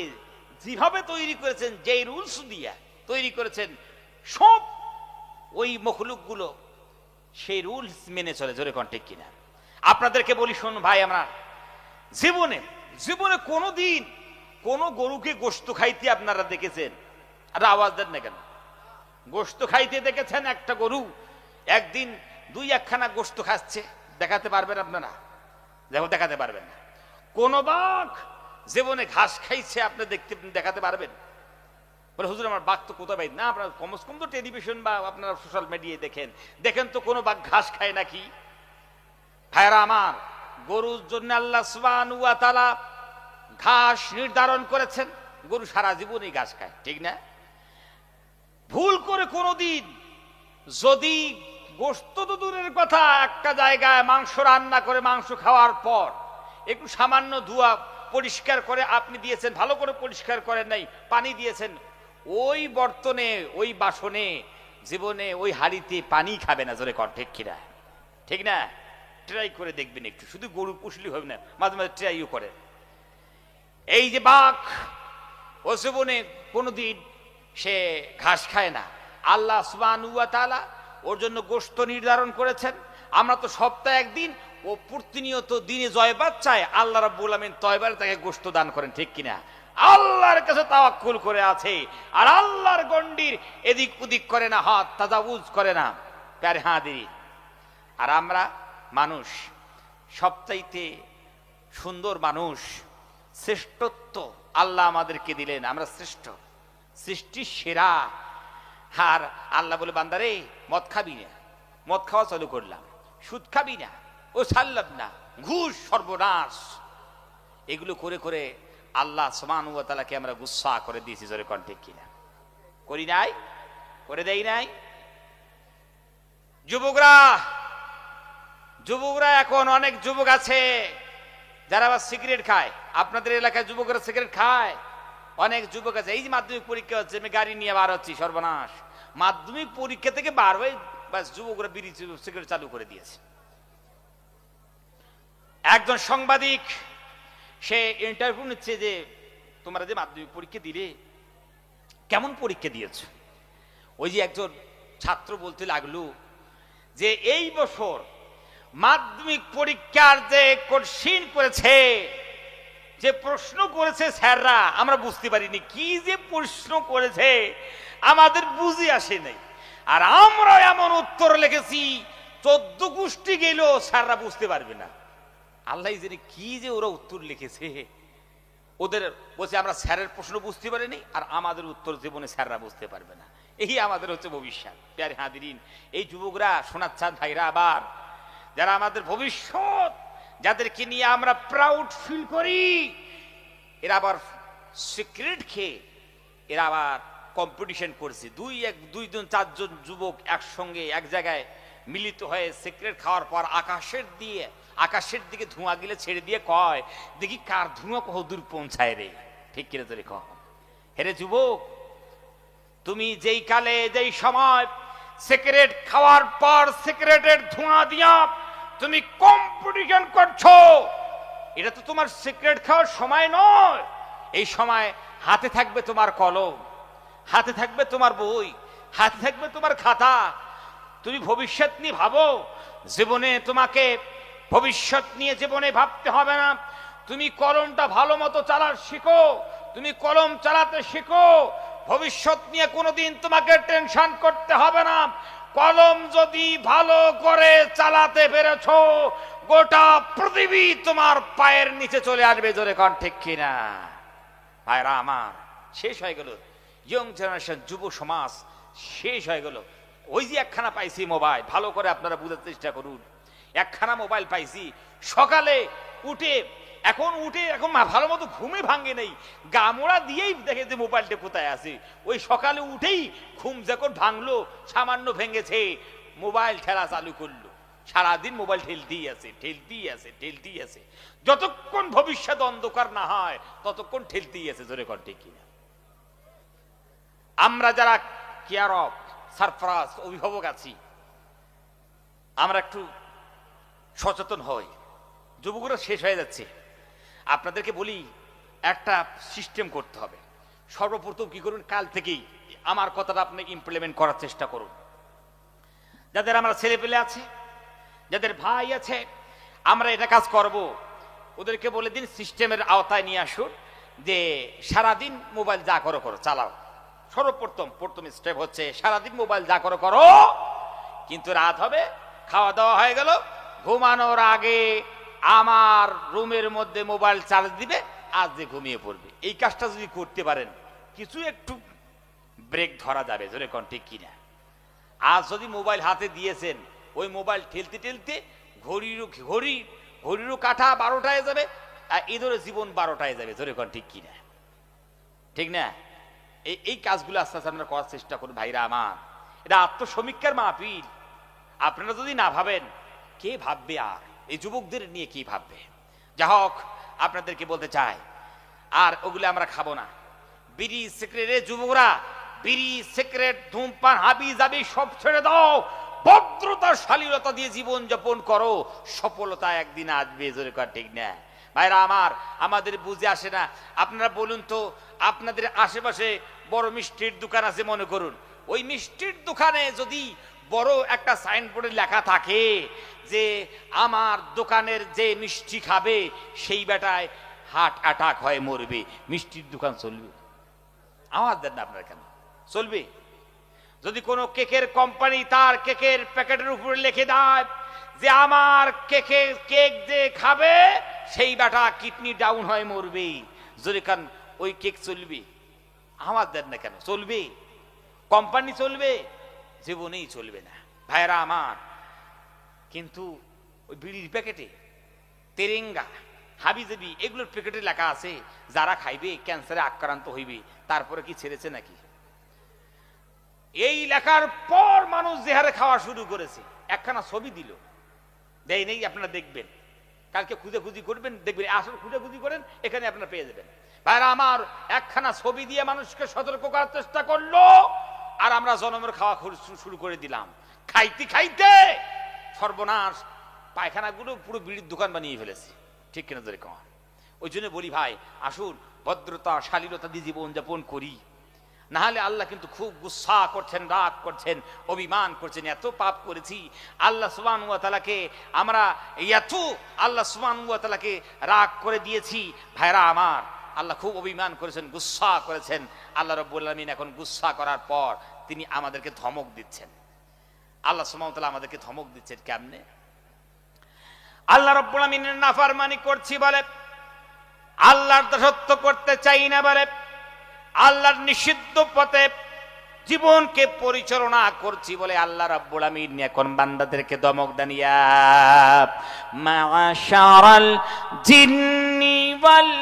A: যেভাবে তৈরি করেছেন, যেই রুলস দিয়া তৈরি করেছেন, সব ওই মখলুকগুলো সেই রুলস মেনে চলে। জোরে কোন ঠিক কিনা? আপনাদেরকে বলি, শুন ভাই, আমরা জীবনে জীবনে কোনোদিন কোন গরুকে গোশত খাইতে আপনারা দেখেছেন? আর আওয়াজ দেন না কেন? গোশত খাইতে দেখেছেন? একটা গরু একদিন 2-1খানা গোশত খাচ্ছে, দেখাতে পারবেন আপনারা? দেখো, দেখাতে পারবেন না। কোন বাঘ জীবনে ঘাস খাইছে আপনি দেখাতে পারবেন? বলে, হুজুর আমার বাঘ তো কোথায় পাই না। আপনার কমস কম তো টেলিভিশন বা আপনারা সোশ্যাল মিডিয়ায় দেখেন, দেখেন তো কোনো বাঘ ঘাস খায় নাকি? ভাইরা আমার, গরুর জন্য আল্লাহ সুবহানাহু ওয়া তাআলা ঘাস নির্ধারণ করেছেন, গরু সারা জীবনই ঘাস খায়। ঠিক না? ভুল করে কোনোদিন যদি গোশত তো দূরের কথা, একটা জায়গায় মাংস রান্না করে মাংস খাওয়ার পর একটু সামান্য ধোয়া পরিষ্কার করে আপনি দিয়েছেন, ভালো করে পরিষ্কার করেন নাই, পানি দিয়েছেন, ওই বর্তনে, ওই বাসনে জীবনে ওই হাড়িতে পানি খাবে না। জোরে কর ঠিক কিনা? ঠিক না? ট্রাই করে দেখবেন একটু, শুধু গরু পুষলি হবে না, মাঝে মাঝে ট্রাইও করে। এই যে বাঘ, ও জীবনে কোনোদিন সে ঘাস খায় না। আল্লাহ সুবহানাহু ওয়া তাআলা ওর জন্য গোশত নির্ধারণ করেছেন। আমরা তো সপ্তাহে একদিন, ও প্রতিনিয়ত দিনে জয়বাদ চায়, আল্লাহ রাব্বুল আমিন তয়বারে তাকে গোশত দান করেন। ঠিক কিনা? আল্লাহর কাছে তাওয়াক্কুল করে আছে, আর আল্লাহর গণ্ডির এদিক ওদিক করে না, হাত তাজাউজ করে না। প্যারে হাদিরি, আর আমরা মানুষ, সবচাইতে সুন্দর মানুষ, শ্রেষ্ঠত্ব আল্লাহ আমাদেরকে দিলেন, আমরা শ্রেষ্ঠ, সৃষ্টির সেরা। আর আল্লাহ বলে, বান্দারে মদ খাবি না, মদ খাওয়া চালু করলাম, সুদ খাবি না, ও ছাড়লাম না, ঘুষ, সর্বনাশ, এগুলো করে করে আল্লাহ সুবহানাহু ওয়া তাআলাকে আমরা গুসা করে দিয়েছি। জোরে কোন ঠিক কিনা? করি নাই? করে দেই নাই? যুবকরা, যুবকরা এখন অনেক যুবক আছে যারা আবার সিগারেট খায়। আপনাদের এলাকায় যুবকরা সিগারেট খায়? অনেক যুবক আছে। এই যে মাধ্যমিক পরীক্ষা হচ্ছে, আমি গাড়ি নিয়ে বার হচ্ছি, সর্বনাশ, মাধ্যমিক পরীক্ষা থেকে বার হয়ে বাস যুবকরা বিড়ি সিগারেট চালু করে দিয়েছে। একজন সাংবাদিক সে ইন্টারভিউ নিচ্ছে যে তোমরা যে মাধ্যমিক পরীক্ষা দিলে কেমন পরীক্ষা দিয়েছ। ওই যে একজন ছাত্র বলতে লাগলো যে এই বছর মাধ্যমিক পরীক্ষার যে কোশ্চিন করেছে, যে প্রশ্ন করেছে স্যাররা, আমরা বুঝতে পারিনি কি যে প্রশ্ন করেছে, আমাদের বুঝে আসে নাই। আর আমরা এমন উত্তর লিখেছি 14 গোষ্ঠী গেল স্যাররা বুঝতে পারবে না। আল্লাহ জানে কি যে ওরা উত্তর লিখেছে। ওদের বলছে আমরা স্যারের প্রশ্ন বুঝতে পারিনি, আর আমাদের উত্তর জীবনে স্যাররা বুঝতে পারবে না। এই আমাদের হচ্ছে ভবিষ্যৎ। প্যারে হাদিরিন, এই যুবকরা শোনাচ্ছেন ভাইরা, আবার যারা আমাদের ভবিষ্যৎ, যাদেরকে নিয়ে আমরা প্রাউড ফিল করি, এরা আবার সিক্রেট খেয়ে এরা আবার কম্পিটিশন করছে। দুইজন চারজন যুবক একসঙ্গে এক জায়গায় মিলিত হয়ে সিক্রেট খাওয়ার পর আকাশের দিকে ধোঁয়া গিলে ছেড়ে দিয়ে কয়, দেখি কার ধোঁয়া কতদূর পৌঁছায় রে। ঠিক কিনা তোরে কহ। হেরে যুবক, তুমি যেই কালে যেই সময় সিগারেট খাওয়ার পর সিগারেটের ধোঁয়া দিয়া তুমি কম্পিটিশন করছো, এটা তো তোমার সিগারেট খাওয়ার সময় নয়। এই সময় হাতে থাকবে তোমার কলম, হাতে থাকবে তোমার বই, হাতে থাকবে তোমার খাতা। তুমি ভবিষ্যৎ নিয়ে ভাবো। জীবনে তোমাকে ভবিষ্যৎ নিয়ে জীবনে ভাবতে হবে না। তুমি কলমটা ভালো মতো চালার শিখো, তুমি কলম চালাতে শিখো। ভবিষ্যৎ নিয়ে কোনোদিন তোমাকে টেনশন করতে হবে না। কলম যদি ভালো করে চালাতে পেরেছো, গোটা পৃথিবী তোমার পায়ের নিচে চলে আসবে। জোরে কন ঠিক কিনা? ভাইরা আমার, শেষ হয়ে গেল ইয়ং জেনারেশন, যুব সমাজ শেষ হয়ে গেল। ওই যে একখানা পাইছি মোবাইল, ভালো করে আপনারা বুঝার চেষ্টা করুন। একখানা মোবাইল পাইছি, সকালে উঠে এখন ভালো মতো ঘুমে ভাঙে নেই, গামোড়া দিয়েই দেখে যে মোবাইলটা কোথায় আছে। ওই সকালে উঠেই ঘুম যখন ভাঙলো, সামান্য ভেঙেছে, মোবাইল ঠেলা চালু করলো। সারাদিন মোবাইল ঠেলতেই আছে। যতক্ষণ ভবিষ্যৎ অন্ধকার না হয় ততক্ষণ ঠেলতেই আছে। জোরে কর ঠিক কিনা? আমরা যারা কেয়ার অফ সারফরাজ অভিভাবক আছি, আমরা একটু সচেতন হই। যুবকরা শেষ হয়ে যাচ্ছে। আপনাদেরকে বলি, একটা সিস্টেম করতে হবে। সর্বপ্রথম কি করুন, কাল থেকেই আমার কথাটা আপনি ইমপ্লিমেন্ট করার চেষ্টা করুন। যাদের আমরা ছেলে পেলে আছে, যাদের ভাই আছে, আমরা এটা কাজ করব। ওদেরকে বলে দিন সিস্টেমের আওতায় নিয়ে আসুন, যে সারাদিন মোবাইল যা করো চালাও। প্রথম স্টেপ হচ্ছে সারাদিন মোবাইল যা করো, কিন্তু রাত হবে, খাওয়া দাওয়া হয়ে গেল, ঘুমানোর আগে আমার রুমের মধ্যে মোবাইল চার্জ দিবে, আজ যে ঘুমিয়ে পড়বে। এই কাজটা যদি করতে পারেন, কিছু একটু ব্রেক ধরা যাবে। জোরে কোন ঠিক কিনা? আজ যদি মোবাইল হাতে দিয়েছেন, ওই মোবাইল ঠেলতে ঘড়িরও কাঠা 12টায় যাবে, আর এদেরও জীবন 12টায় যাবে। জোরে কোন ঠিক কিনা? ঠিক না? এই কাজগুলো আস্তে আস্তে আমরা করার চেষ্টা করুন ভাইরা আমার। এটা আত্মসমীক্ষার মাহফিল। আপনারা যদি না ভাবেন, কে ভাববে? আর এই যুবকদের নিয়ে কি ভাববে? যা হোক, আপনাদেরকে বলতে চাই, আর ওগুলো আমরা খাবো না। বিড়ি সিগারেট, যুবকরা বিড়ি সিগারেট ধূমপান হাবি যাবি সব ছেড়ে দাও, ভদ্রতা শালীনতা দিয়ে জীবন যাপন করো, সফলতা একদিন আসবে। জোরে কর ঠিক না? ভাইরা আমার, আমাদের বুঝে আসে না। আপনারা বলুন তো, আপনাদের আশেপাশে বড় মিষ্টির দোকান আছে মনে করুন, ওই মিষ্টির দোকানে যদি বড় একটা সাইনবোর্ডে লেখা থাকে যে আমার দোকানের যে মিষ্টি খাবে সেই বেটায় হার্ট অ্যাটাক হয়ে মরবে, মিষ্টির দোকান চলবে? আওয়াজ দেন না আপনারা, কেন চলবে? যদি কোনো কেকের কোম্পানি তার কেকের প্যাকেটের উপরে লিখে দেয় যে আমার কেক যে খাবে সেই বেটা কিডনি ডাউন হয়ে মরবে, যদি কান ওই কেক চলবে? আওয়াজ দেন না কেন? চলবে? কোম্পানি চলবে? জীবনেই চলবে না ভাইরা আমার। কিন্তু ওই বিড়ির প্যাকেটে তেরেঙ্গা হাবিজাবি এগুলোর প্যাকেটে লেখা আছে যারা খাইবে ক্যান্সারে আক্রান্ত হইবে। তারপরে কি ছেড়েছে নাকি? এই লেখার পর মানুষ যে হারে খাওয়া শুরু করেছে। একখানা ছবি দিল, দেয় নেই, আপনারা দেখবেন, কালকে খুঁজে করবেন, দেখবেন আসল খুঁজে করেন, এখানে আপনারা পেয়ে যাবেন। ভাইরা আমার, একখানা ছবি দিয়ে মানুষকে সতর্ক করার চেষ্টা করলো, আর আমরা জনমের খাওয়া শুরু করে দিলাম। খাইতে খাইতে সর্বনাশ, পায়খানাগুলো পুরো বিড়ির দোকান বানিয়ে ফেলেছে, ঠিক কিনা ধরে কম। ওই জন্য বলি ভাই, আসুন ভদ্রতা শালীনতা দিয়ে জীবন যাপন করি, না হলে আল্লাহ কিন্তু খুব গুসা করছেন, রাগ করছেন, অভিমান করছেন। এত পাপ করেছি আল্লাহ সুবহানাহু ওয়া তাআলাকে, আমরা এত আল্লাহ সুবহানাহু ওয়া তাআলাকে রাগ করে দিয়েছি ভাইরা আমার। আল্লাহ খুব অভিমান করেছেন, গুসা করেছেন। আল্লাহ রাব্বুল আলামিন এখন গুসা করার পর তিনি আমাদেরকে ধমক দিচ্ছেন। আল্লাহ সুবহানাহু ওয়া তাআলা আমাদেরকে ধমক দিচ্ছেন কেমনে? আল্লাহ রাব্বুল আলামিনের নাফরমানি করছি বলে, আল্লাহর দাসত্ব করতে চাই না বলে, আল্লাহর নিষিদ্ধ পথে জীবনকে পরিচালনা করছি বলে আল্লাহ রাব্বুল আমিন এখন বান্দাদেরকে ধমক দেন, ইয়া মাশারাল জিন্নি ওয়াল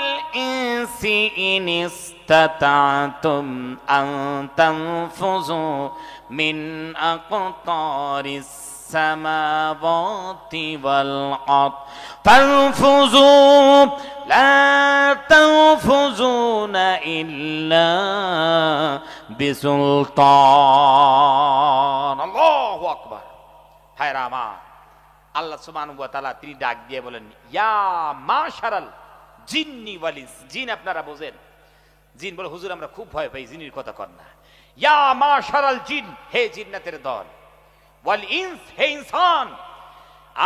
A: ইনসি ইন ইসতাতাতুম আন তানফুযু মিন আকতারিস السماوات والأرض فانفذوا لا تنفذون إلا بسلطان الله أكبر হায় রামা। আল্লাহ সুবহানাহু ওয়া তাআলা তিনি ডাক দিয়ে বলেন, ইয়া মাশারাল জিন্নি ওয়াল ইনস। জিন আপনারা বোঝেন, জিন বলে হুজুর আমরা খুব ভয় পাই, জিনের কথা কর না। ইয়া মাশারাল জিন, হে জিন্নাতের দল, ওয়াল ইনস, হে ইনসান,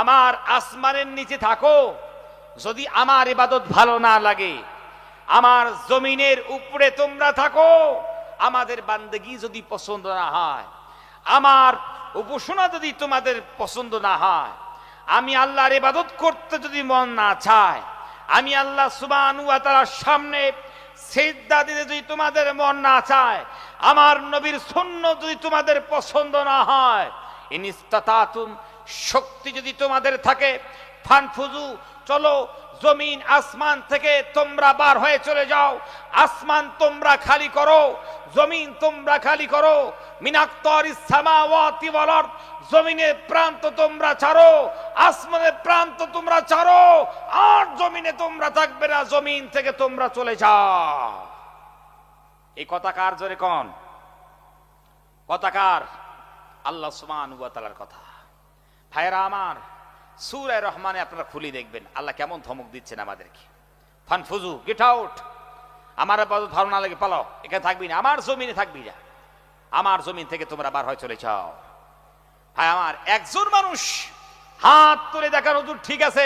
A: আমার আসমানের নিচে থাকো। যদি আমার ইবাদত ভালো না লাগে, আমার জমিনের উপরে তোমরা থাকো। আমাদের বান্দেগী যদি পছন্দ না হয়, আমার উপাসনা যদি তোমাদের পছন্দ না হয়, আমি আল্লাহর ইবাদত করতে যদি মন না চায়, আমি আল্লাহ সুবহানাহু ওয়া তাআলার সামনে সিজদা দিতে যদি তোমাদের মন না চায়, আমার নবীর সুন্নাত যদি তোমাদের পছন্দ না হয়, ইনিস্তাতাতুম, শক্তি যদি তোমাদের থাকে, ফানফুজু, চলো জমিন আসমান থেকে তোমরা বার হয়ে চলে যাও। আসমান তোমরা খালি করো, জমিন তোমরা খালি করো। মিনাক্তারিস সামাওয়াতি ওয়াল আরদ, জমিনের প্রান্ত তোমরা ছাড়ো, আসমানের প্রান্ত তোমরা ছাড়ো, আর জমিনে তোমরা থাকবে না, জমিন থেকে তোমরা চলে যাও। এই কথা কার? জোরে কোন কথা কার? আল্লাহ সুবহানাহু ওয়া তাআলার কথা। ভাইরা আমার, সূরা রহমানে আপনারা খুলি দেখবেন আল্লাহ কেমন ধমক দিচ্ছেন আমাদেরকে। ফানফুজু, গেট আউট, আমার ইবাদত ভালো না লাগে পালাও, এখানে থাকবি না, আমার জমিনে থাকবি না, আমার জমিন থেকে তোমরা বার হয়ে চলে যাও। ভাই আমার, একজন মানুষ হাত তুলে দেখার হুজুর ঠিক আছে,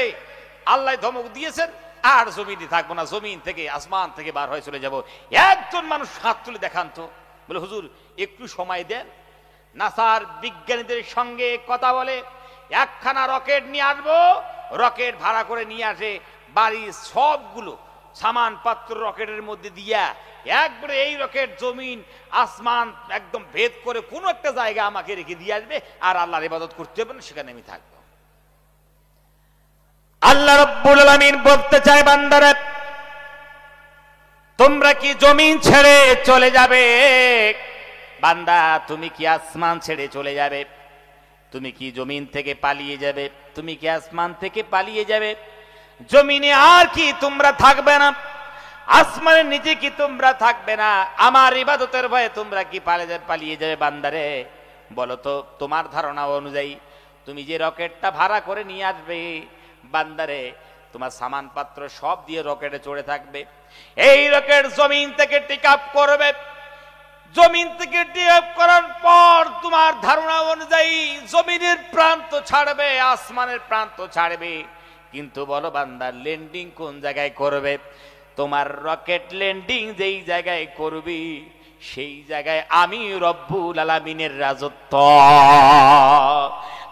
A: আল্লাহ ধমক দিয়েছেন আর জমিনে থাকবো না, জমিন থেকে আসমান থেকে বার হয়ে চলে যাব। একজন মানুষ হাত তুলে দেখান তো, বলে হুজুর একটু সময় দেন, নাসার বিজ্ঞানীদের সঙ্গে কথা বলে একখানা রকেট নিয়ে আসবো, রকেট ভাড়া করে নিয়ে আসে, বাড়ির সবগুলো সামান পাত্র রকেটের মধ্যে দিয়া একবারে এই রকেট জমিন আসমান একদম ভেদ করে কোনো একটা জায়গা আমাকে রেখে দিয়ে আসবে, আর আল্লাহর ইবাদত করতে হবে না, সেখানে আমি থাকবো। আল্লাহ রাব্বুল আলামিন বলতে চায়, বান্দারা তোমরা কি জমিন ছেড়ে চলে যাবে? বান্দা তুমি কি আসমান ছেড়ে চলে যাবে? তুমি কি জমিন থেকে পালিয়ে যাবে? তুমি কি আসমান থেকে পালিয়ে যাবে? জমিনে আর কি তোমরা থাকবে না? আসমানের নিচে কি তোমরা থাকবে না? আমার ইবাদতের ভয়ে তোমরা কি পালিয়ে যাবে? বান্দারে বলো তো, তোমার ধারণা অনুযায়ী তুমি যে রকেটটা ভাড়া করে নিয়ে আসবে, বান্দারে তোমার সামান পাত্র সব দিয়ে রকেটে চড়ে থাকবে, এই রকেট জমিন থেকে টেক আপ করবে, জমিন থেকে টেক আপ করার পর তোমার ধারণা অনুযায়ী জমিনের প্রান্ত ছাড়বে, আসমানের প্রান্ত ছাড়বে, কিন্তু বলো বান্দা ল্যান্ডিং কোন জায়গায় করবে? তোমার রকেট ল্যান্ডিং যেই জায়গায় করবি সেই জায়গায় আমি রব্বুল আলামিনের রাজত্ব।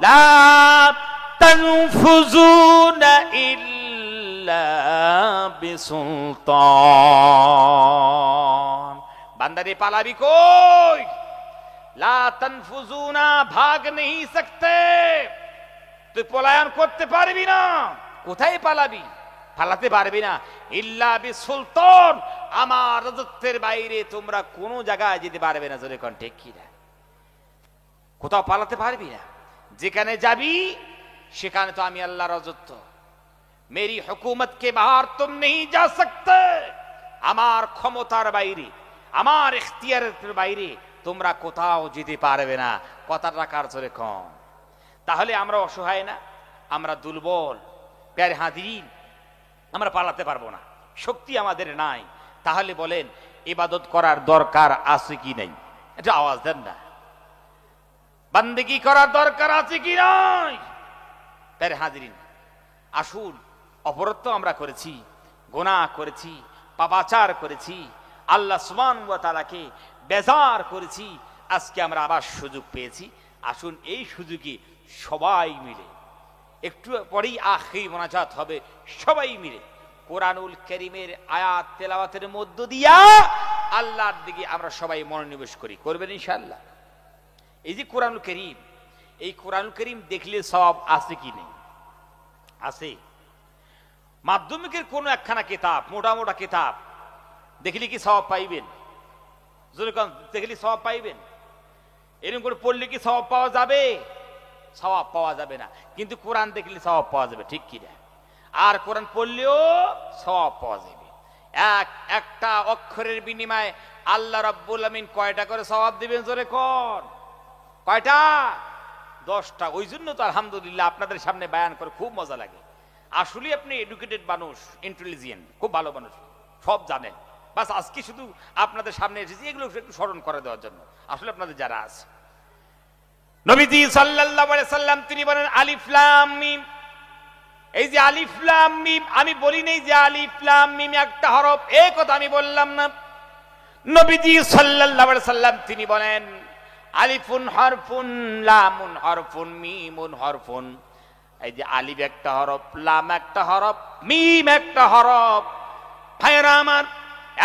A: লা তানফুজুনা ইল্লা বিসুলতান। বান্দারে পালাবি কই? লা তানফুজুনা, ভাগ নেই সকতে, তুই পলায়ন করতে পারবি না। কোথায় পালাবি? পালাতে পারবি না। ইল্লা বিসুলতান, আমার রাজত্বের বাইরে তোমরা কোনো জায়গায় যেতে পারবে না। জোরে কোন ঠিক কি না? কোথাও পালাতে পারবি না। যেখানে যাবি সেখানে তো আমি আল্লাহ রাজত্ব, মেরি হুকুমত কে বাহার তুম নেই যা সকতে। আমার ক্ষমতার বাইরে, আমার ইখতিয়ারের বাইরে তোমরা কোথাও যেতে পারবে না। কথাটা কার জোরে কম? তাহলে আমরা অসহায় না? আমরা দুর্বল, প্যার হাজির, আমরা পালাতে পারবো না, শক্তি আমাদের নাই। তাহলে বলেন ইবাদত করার দরকার আছে কি নাই? এটা আওয়াজ দেন না। বান্দেগি করার দরকার আছে কি নাই? প্যার হাজিরিন, আসুন, অপরাধ তো আমরা করেছি, গুনাহ করেছি, পাপাচার করেছি, আল্লাহ সুবহানাহু ওয়া তাআলাকে বেজার করেছি। আজকে আমরা আবার সুযোগ পেয়েছি। আসুন এই সুযোগে সবাই মিলে, একটু পরেই আখির মোনাজাত হবে, সবাই মিলে কোরআনুল কারীমের আয়াত তেলাওয়াতের মধ্য দিয়া আল্লাহর দিকে আমরা সবাই মনোনিবেশ করি। করবেন ইনশাআল্লাহ? এই যে কোরআনুল কারীম, এই কোরআনুল কারীম দেখলে সওয়াব আছে কি নেই? আছে। মাধ্যমিকের কোন একখানা কিতাব, মোটা মোটা কিতাব দেখলে কি সওয়াব পাইবেন? দেখলে সওয়াব পাইবেন? এরকম করে পড়লে কি সওয়াব পাওয়া যাবে? সওয়াব পাওয়া যাবে না। কিন্তু কোরআন দেখলে সওয়াব পাওয়া যাবে, ঠিক কি না? আর কোরআন পড়লেও সওয়াব পাওয়া যাবে। একটা অক্ষরের বিনিময়ে আল্লাহ রাব্বুল আমিন কয়টা করে সওয়াব দিবেন? জোরে কোন? কয়টা? 10টা। ওই জন্য তো আলহামদুলিল্লাহ আপনাদের সামনে বয়ান করে খুব মজা লাগে। আসলে আপনি এডুকেটেড মানুষ, ইন্টেলিজেন্ট, খুব ভালো মানুষ, সব জানেন। বাস আজকে শুধু আপনাদের সামনে এসেছি এগুলো একটু স্মরণ করে দেওয়ার জন্য। আসলে আপনাদের যারা আছে, নবীজি সাল্লাল্লাহু আলাইহি সাল্লাম তিনি বলেন আলিফ লাম মিম। এই যে আলিফ লাম মিম, আমি বলি নাই যে আলিফ লাম মিম একটা হরফ, এই কথা আমি বললাম না। নবীজি সাল্লাল্লাহু আলাইহি সাল্লাম তিনি বলেন আলিফুন হরফুন, লামুন হরফুন, মিমুন হরফুন। এই যে আলিফ একটা হরফ, লাম একটা হরফ, মিম একটা হরফ। ভাইরা আমার,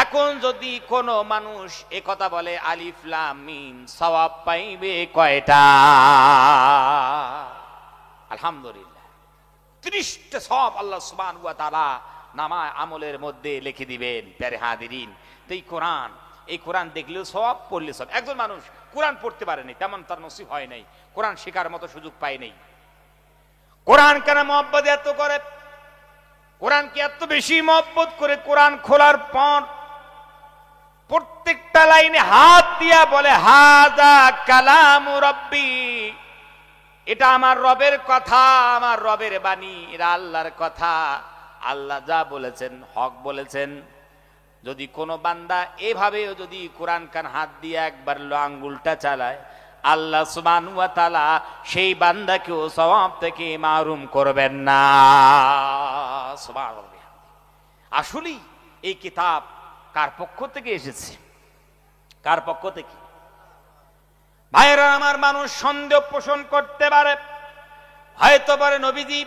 A: এখন যদি কোন মানুষ এ কথা বলে আলিফ লাম মিম, সওয়াব পাইবে কয়টা? আলহামদুলিল্লাহ 30টা সওয়াব আল্লাহ সুবহানাহু ওয়া তাআলা নামায় আমলের মধ্যে লিখে দিবেন। প্যারে হাজিরিন, তো এই কোরআন দেখলেও সওয়াব, পড়লে সওয়াব। একজন মানুষ কোরআন পড়তে পারেনি, তেমন তার নসিব হয় নাই, কোরআন শেখার মতো সুযোগ পায় নাই। কোরআন কেন মহব্বত এত করে? কোরআনকে এত বেশি মহব্বত করে কোরআন খোলার পর প্রত্যেকটা লাইনে হাত দিয়া বলে হাযা কালামু রাব্বি, এটা আমার রবের কথা, আমার রবের বাণী, এটা আল্লাহর কথা। আল্লাহ যা বলেছেন হক বলেছেন। যদি কোনো বান্দা এভাবেও যদি কোরআন কান হাত দিয়ে একবার আঙ্গুলটা চালায়, আল্লাহ সুবহানাহু ওয়া তাআলা সেই বান্দাকেও সওয়াব থেকে মাহরুম করবেন না। সুবহানাল্লাহ। আসলেই এই কিতাব কার পক্ষ থেকে এসেছে? কার পক্ষ থেকে? ভাইরা আমার, মানুষ সন্দেহ পোষণ করতে পারে, হয়তো পারে নবীজি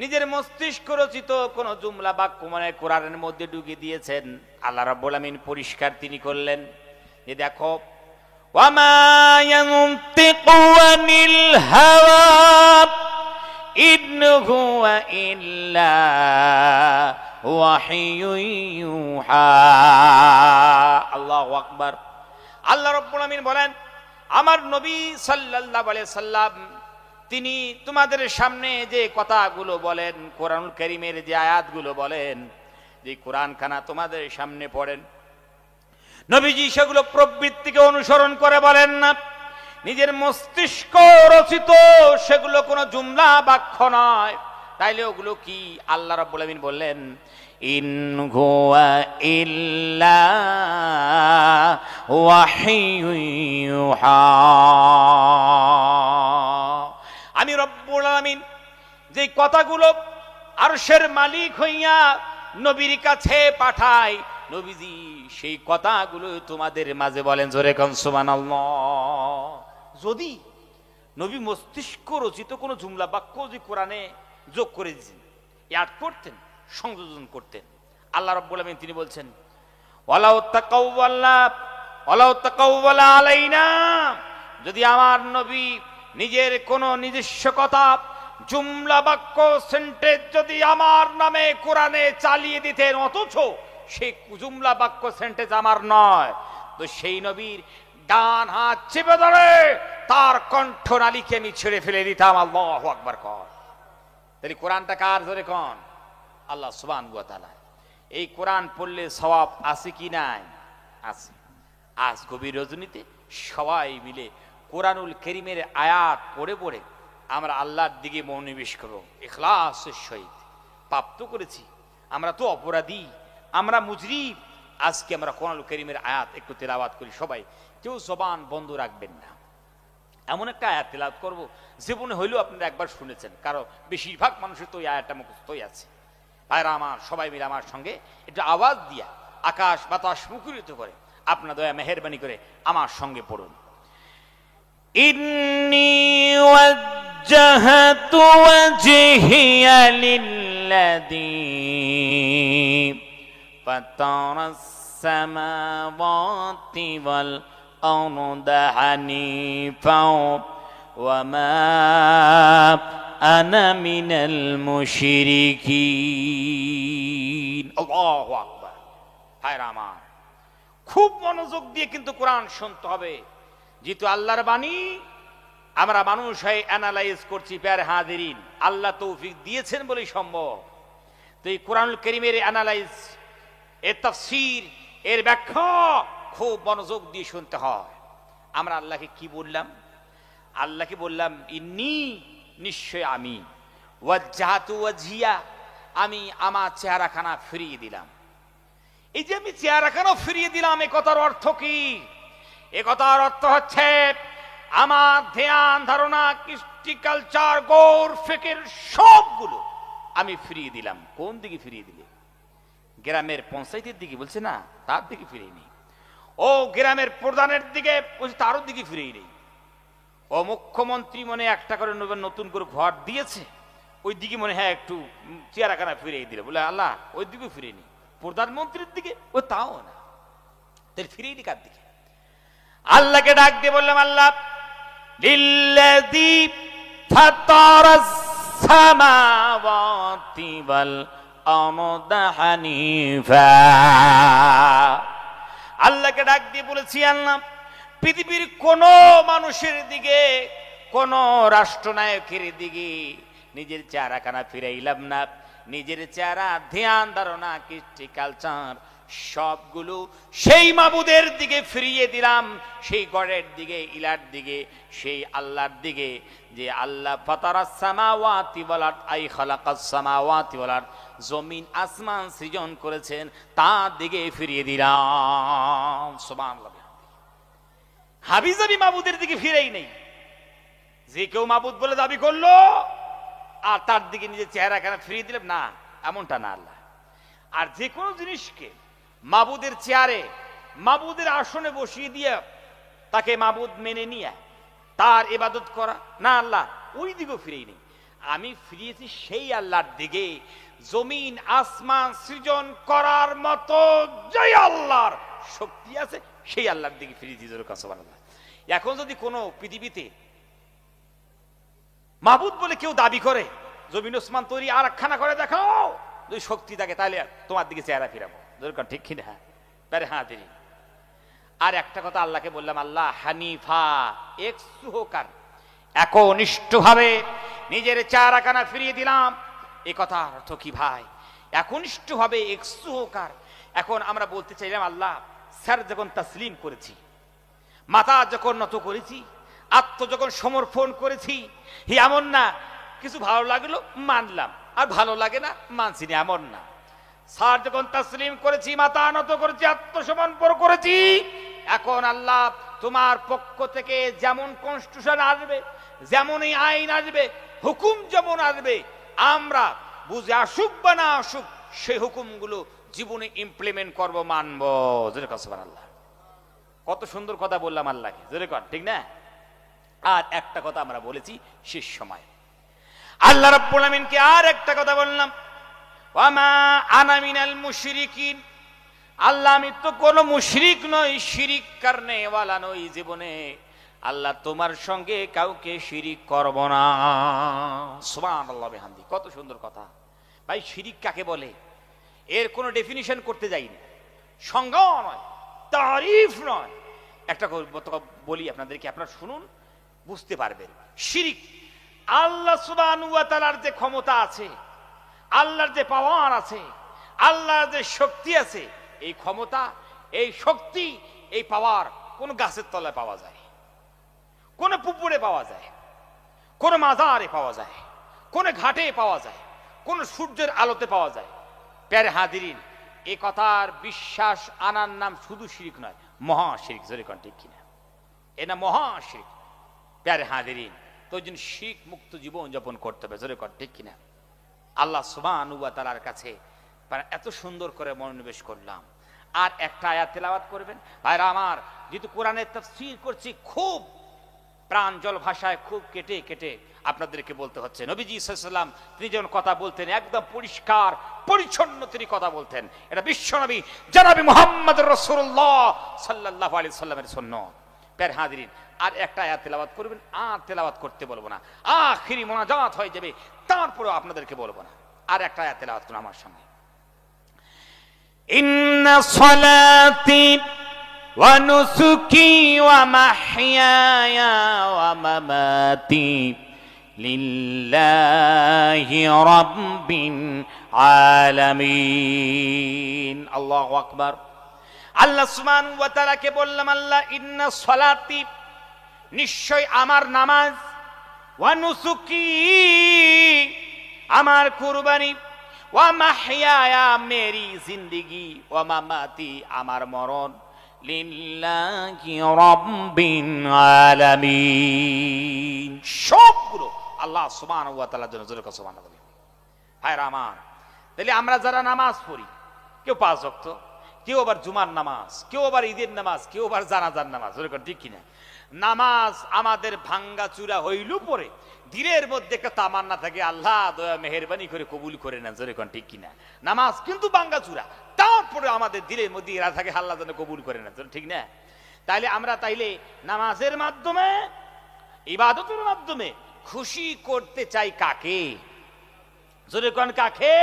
A: নিজের মস্তিষ্ক রচিত কোন জুমলা বাক্য মানে কোরআনের মধ্যে ঢুকিয়ে দিয়েছেন। আল্লাহ রাব্বুল আমিন পরিষ্কার তিনি করলেন যে দেখো, ওয়ামা ইয়ানতিকু আনিল হাওয়া ইন হুয়া ইল্লা ওয়াহিয়ুন ইউহা। আল্লাহু আকবার। আল্লাহ রাব্বুল আমিন বলেন আমার নবী সাল্লাল্লাহু আলাইহি সাল্লাম তিনি তোমাদের সামনে যে কথাগুলো বলেন, কোরআনুল কারীমের যে আয়াতগুলো বলেন, যে কোরআন খানা তোমাদের সামনে পড়েন, নবীজি সেগুলো প্রবৃত্তিকে অনুসরণ করে বলেন না, নিজের মস্তিষ্ক রচিত সেগুলো কোনো জুমলা বাক্য নয়। তাইলে ওগুলো কি? আল্লাহ রাব্বুল আমিন বললেন ইন হুয়া ইল্লা ওয়াহিয়ুন ইউহা। আমি রব্বুল আমিন যে কথাগুলো আরশের মালিক হইয়া নবীর কাছে পাঠাই, নবীজি সেই কথাগুলো তোমাদের মাঝে বলেন। জোরে কোন সুবহানাল্লাহ। যদি নবী মস্তিষ্ক রচিত কোনো জুমলা বাক্য যদি কোরআনে যোগ করে দিতেন, অ্যাড করতেন, সংযোজন করতেন, আল্লাহ রাব্বুল আমিন তিনি বলছেন ওয়ালাউ তাকাওয়ালা আলাইনা, যদি আমার নবী নিজের কোন নিজস্ব কথা জুমলা বাক্য সেন্টেন্স যদি আমার নামে কোরআনে চালিয়ে দিতেন, অথচ সেই জুমলা বাক্য সেন্টেন্স আমার নয়, তো সেই নবীর ডান হাত চেপে ধরে তার কণ্ঠনালীকে আমি ছেড়ে ফেলে দিতাম। আল্লাহু আকবার কর। তাহলে কোরআনটা কার? ধরে কোন? আল্লাহ সুবহানাহু ওয়া তাআলা। এই কোরআন পড়লে সওয়াব আছে কি নাই? আছে। আজ গভীর রজনীতে সবাই মিলে কোরআনুল কারীমের আয়াত পড়ে পড়ে আমরা আল্লাহর দিকে মনোনিবেশ করব ইখলাসের সহিত। পাপ তো করেছি, আমরা তো অপরাধী, আমরা মুজরিম। আজকে আমরা কোরআনুল কারীমের আয়াত একটু তেলাওয়াত করি সবাই, কেউ জবান বন্ধ রাখবেন না। এমন একটা আয়াত তেলাওয়াত করব জীবনে হইলেও আপনারা একবার শুনেছেন, কারণ বেশিরভাগ মানুষের তো এই আয়াতটা মুখস্থই আছে। ভাইরা আমার, সবাই মিলে আমার সঙ্গে একটু আওয়াজ দিয়া আকাশ বাতাস মুখরিত করে আপনার দয়া মেহেরবানি করে আমার সঙ্গে পড়ুন। ইন্নী ওয়াজ্জাহতু ওয়াজহিয়া লিল্লাযী ফাতারাস সামাওয়াতি ওয়াল আরদা হানিফাও ওয়া মা আনা মিনাল মুশরিকিন। আল্লাহু আকবার। ভাইরা আমার, খুব মনোযোগ দিয়ে কিন্তু কোরআন শুনতে হবে, যেহেতু আল্লাহর বাণী। আমরা মানুষ হয়ে অ্যানালাইজ করছি, প্যার হাজিরিন, আল্লাহ তৌফিক দিয়েছেন বলেই সম্ভব। তো এই কোরআনুল কারীমের অ্যানালাইজ, এর তাফসীর, এর ব্যাখ্যা খুব মনোযোগ দিয়ে শুনতে হয়। আমরা আল্লাহকে কি বললাম? আল্লাহকে বললাম ইন্নী, নিশ্চয় আমি, ওয়াজ্জাহাতু ওয়াজহিয়া, আমি আমার চেহারাখানা ফিরিয়ে দিলাম। এই যে আমি চেহারাখানা ফিরিয়ে দিলাম, এ কথার অর্থ কি? এ কথার অর্থ হচ্ছে আমার ধ্যান ধারণা, কৃষ্টি কালচার, গৌর ফিকির সবগুলো আমি ফিরিয়ে দিলাম। কোন দিকে ফিরিয়ে দিলে? গ্রামের পঞ্চায়েতের দিকে বলছে না, তার দিকে ফিরিয়ে নেই। ও গ্রামের প্রধানের দিকে বলছে, তারও দিকে ফিরিয়ে নেই। ও মুখ্যমন্ত্রী মনে একটা করে নতুন করে ঘর দিয়েছে, ওই দিকে মনে হয় একটু চেহারাখানা ফিরিয়ে দিলে, বলে আল্লাহ ওই দিকে ফিরিয়ে নি। প্রধানমন্ত্রীর দিকে ও তাও না, তাহলে ফিরিয়ে নি কার দিকে? আল্লাহকে ডাক দিয়ে বললাম, আল্লাহ লিল্লাযী ফাতারাস সামাওয়াতি ওয়াল আরদা হানিফা। আল্লাহকে ডাক দিয়ে বলেছি, আল্লাহ পৃথিবীর কোন মানুষের দিকে, কোন রাষ্ট্রনায়কের দিকে নিজের চেহারাখানা ফিরাইলাম না। নিজের চেহারা, ধ্যান ধারণা, কৃষ্টি কালচার সবগুলো সেই মাবুদের দিকে ফিরিয়ে দিলাম, সেই গড়ের দিকে, ইলার দিকে, সেই আল্লাহর দিকে, যে আল্লাহ ফাতারাস সামাওয়াতি ওয়াল আরদ, আই খালাকাস সামাওয়াতি ওয়াল আরদ, জমিন আসমান সৃজন করেছেন, তার দিকে ফিরিয়ে দিলাম। সুবহানাল্লাহ। হাবিজাবি মাবুদের দিকে ফিরেই নেই। যে কেউ মাবুদ বলে দাবি করলো আর তার দিকে নিজের চেহারাখানা ফিরিয়ে দিলাম না, এমনটা না আল্লাহ। আর যে কোনো জিনিসকে মাবুদের চেয়ারে, মাবুদের আসনে বসিয়ে দিয়ে তাকে মাবুদ মেনে নিয়ে তার ইবাদত করা না, আল্লাহ ওই দিকেও ফিরেই নেই। আমি ফিরিয়েছি সেই আল্লাহর দিকে, জমিন আসমান সৃজন করার মতো যে আল্লাহর শক্তি আছে, সেই আল্লাহর দিকে ফিরিয়েছি। সুবহানাল্লাহ। এখন যদি কোনো পৃথিবীতে মাবুদ বলে কেউ দাবি করে, জমিন আসমান তৈরি আর একখানা করে দেখাও, যদি শক্তি থাকে তাহলে তোমার দিকে চেহারা ফিরাবো। দরকার ঠিক কিনা? হ্যাঁ তিনি। আর একটা কথা আল্লাহকে বললাম, আল্লাহ হানিফা, একসুহকার, একনিষ্ঠভাবে নিজের চেহারাখানা ফিরিয়ে দিলাম। এ কথার অর্থ কি ভাই? একনিষ্ঠভাবে, একসুহকার। এখন আমরা বলতে চাইলাম, আল্লাহ স্যার যখন তাসলিম করেছি, মাথা যখন নত করেছি, আত্ম যখন সমর্পণ করেছি, এমন না কিছু ভালো লাগলো মানলাম আর ভালো লাগে না মানছি না, এমন না। স্যার যখন তাসলিম করেছি, মাথা নত করেছি, আত্মসমর্পণ করেছি, এখন আল্লাহ তোমার পক্ষ থেকে যেমন কনস্টিটিউশন আসবে, যেমনই আইন আসবে, হুকুম যেমন আসবে, আমরা বুঝে আসুক বা না আসুক, সেই হুকুমগুলো জীবনে ইমপ্লিমেন্ট করব, মানব। সুবহানাল্লাহ। কত সুন্দর কথা বললাম আল্লাহকে, জোরে কর, ঠিক না? আর একটা কথা আমরা বলেছি শেষ সময়, আল্লাহ রাব্বুল আমিনকে আর একটা কথা বললাম, ওয়া মা আনা মিনাল মুশরিকিন। আল্লাহ আমি তো কোনো মুশরিক নই, শিরিক করনে ওয়ালা নই। জীবনে আল্লাহ তোমার সঙ্গে কাউকে শিরিক করব না। সুবহানাল্লাহ বিহামদি। কত সুন্দর কথা ভাই। শিরিক কাকে বলে এর কোনো ডেফিনিশন করতে যাইনি, সংজ্ঞা নয়, তারিফ নয়। একটা বলি আপনাদেরকে, আপনারা শুনুন, বুঝতে পারবেন। শিরিক, আল্লাহ সুবহানাহু ওয়া তাআলার যে ক্ষমতা আছে, আল্লাহর যে পাওয়ার আছে, আল্লাহর যে শক্তি আছে, এই ক্ষমতা, এই শক্তি, এই পাওয়ার কোন গাছের তলায় পাওয়া যায়, কোন পুকুরে পাওয়া যায়,
B: কোন মাজারে পাওয়া যায়, কোন ঘাটে পাওয়া যায়, কোন সূর্যের আলোতে পাওয়া যায়। প্যারে হাজিরিন, এ কথার বিশ্বাস আনার নাম শুধু শিরক নয়, মহা শিরক। জোরে কোন ঠিক কিনা? এ না মহা শিরক। প্যারে হাজিরিন, তো ওই জন্য শিরক মুক্ত জীবন যাপন করতে হবে। জোরে কোন ঠিক কিনা? আল্লাহ সুবহানাহু ওয়া তাআলার কাছে এত সুন্দর করে মনোনিবেশ করলাম। আর একটা আয়াত তেলাওয়াত করবেন ভাইরা আমার। যেহেতু কোরআনের তাফসীর করছি, খুব প্রাঞ্জল ভাষায় খুব কেটে কেটে আপনাদেরকে বলতে হচ্ছে। নবীজি সাল্লাল্লাহু আলাইহি ওয়াসাল্লাম তিনি যখন কথা বলতেন একদম পরিষ্কার পরিচ্ছন্ন তিনি কথা বলতেন। এটা বিশ্বনবী জনাবে মুহাম্মদ রাসূলুল্লাহ সাল্লাল্লাহু আলাইহি ওয়াসাল্লামের সুন্নাত। প্যার হাজিরিন, আর একটা আয়াত তেলাওয়াত করবেন, আর তেলাওয়াত করতে বলবো না, আখিরি মোনাজাত হয়ে যাবে, তারপরেও আপনাদেরকে বলবো না। আর একটা আয়াত তেলাওয়াত করুন আমার সঙ্গে। ইন্না সলাতি ওয়া নুসুকি ওয়া মাহইয়ায়া ওয়া মামাতি লিল্লাহি রাব্বিল আলামিন। আল্লাহু আকবার। আল্লাহ সুবহানাহু ওয়া তাআলাকে বললাম, আল্লাহ ইন্না সলাতি, নিশ্চয় আমার নামাজ, ওয়া নুসুকি, আমার কুরবানি, ওয়া মাহইয়ায়া, মেরি জিন্দেগি, ওয়া মামাতি, আমার মরণ, লিল্লাহি রাব্বিল আলামিন, সবগুলো আল্লাহ সুবহানাহু ওয়া তাআলার জন্য। জোরে সুবহানাল্লাহ। ভাইরা আমার, তাহলে আমরা যারা নামাজ পড়ি, কেউ 5 ওয়াক্ত, কেউ আবার জুমার নামাজ, কেউ আবার ঈদের নামাজ, কেউ আবার জানাজার নামাজ, জোরে ঠিক কিনা? নামাজ আমাদের ভাঙ্গা চূড়া হইল পরে দিলের মধ্যে একটা তামান্না থাকে, আল্লাহ দয়া মেহেরবানি করে কবুল করে নেন। জোরে কোন ঠিক কিনা? নামাজ কিন্তু ভাঙ্গা চূড়া, তারপরে আমাদের দিলের মধ্যে এরা থাকে আল্লাহ যেন কবুল করে নেন। ঠিক না? তাইলে আমরা নামাজের মাধ্যমে, ইবাদতের মাধ্যমে খুশি করতে চাই কাকে? জোরে কোন কাকে?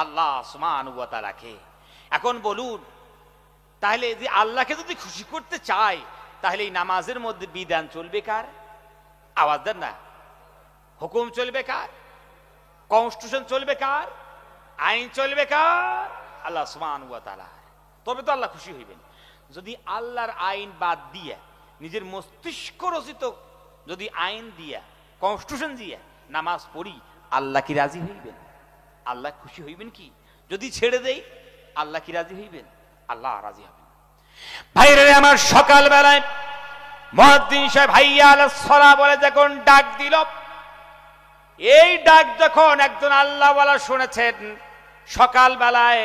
B: আল্লাহ সুবহানাহু ওয়া তাআলাকে। এখন বলুন, তাহলে যে আল্লাহকে যদি খুশি করতে চাই, তাহলে এই নামাজের মধ্যে বিধান চলবে কার? আওয়াজ দেন না। হুকুম চলবে কার? কনস্টিটিউশন চলবে কার? আইন চলবে কার? আল্লাহ সুবহানাহু ওয়া তাআলা। তবে তো আল্লাহ খুশি হইবেন। যদি আল্লাহর আইন বাদ দিয়ে নিজের মস্তিষ্ক রচিত যদি আইন দিয়া, কনস্টিটিউশন দিয়া নামাজ পড়ি, আল্লাহ কি রাজি হইবেন? আল্লাহ খুশি হইবেন কি? যদি ছেড়ে দেই, আল্লাহ কি রাজি হইবেন? আল্লাহ রাজি হবেন। ভাইরা আমার, সকাল বেলায় মুয়াজ্জিন সাহেব হাইয়া আলাস সালাহ বলে যখন ডাক দিল, এই ডাক যখন একজন আল্লাহওয়ালা শুনেছেন, সকাল বেলায়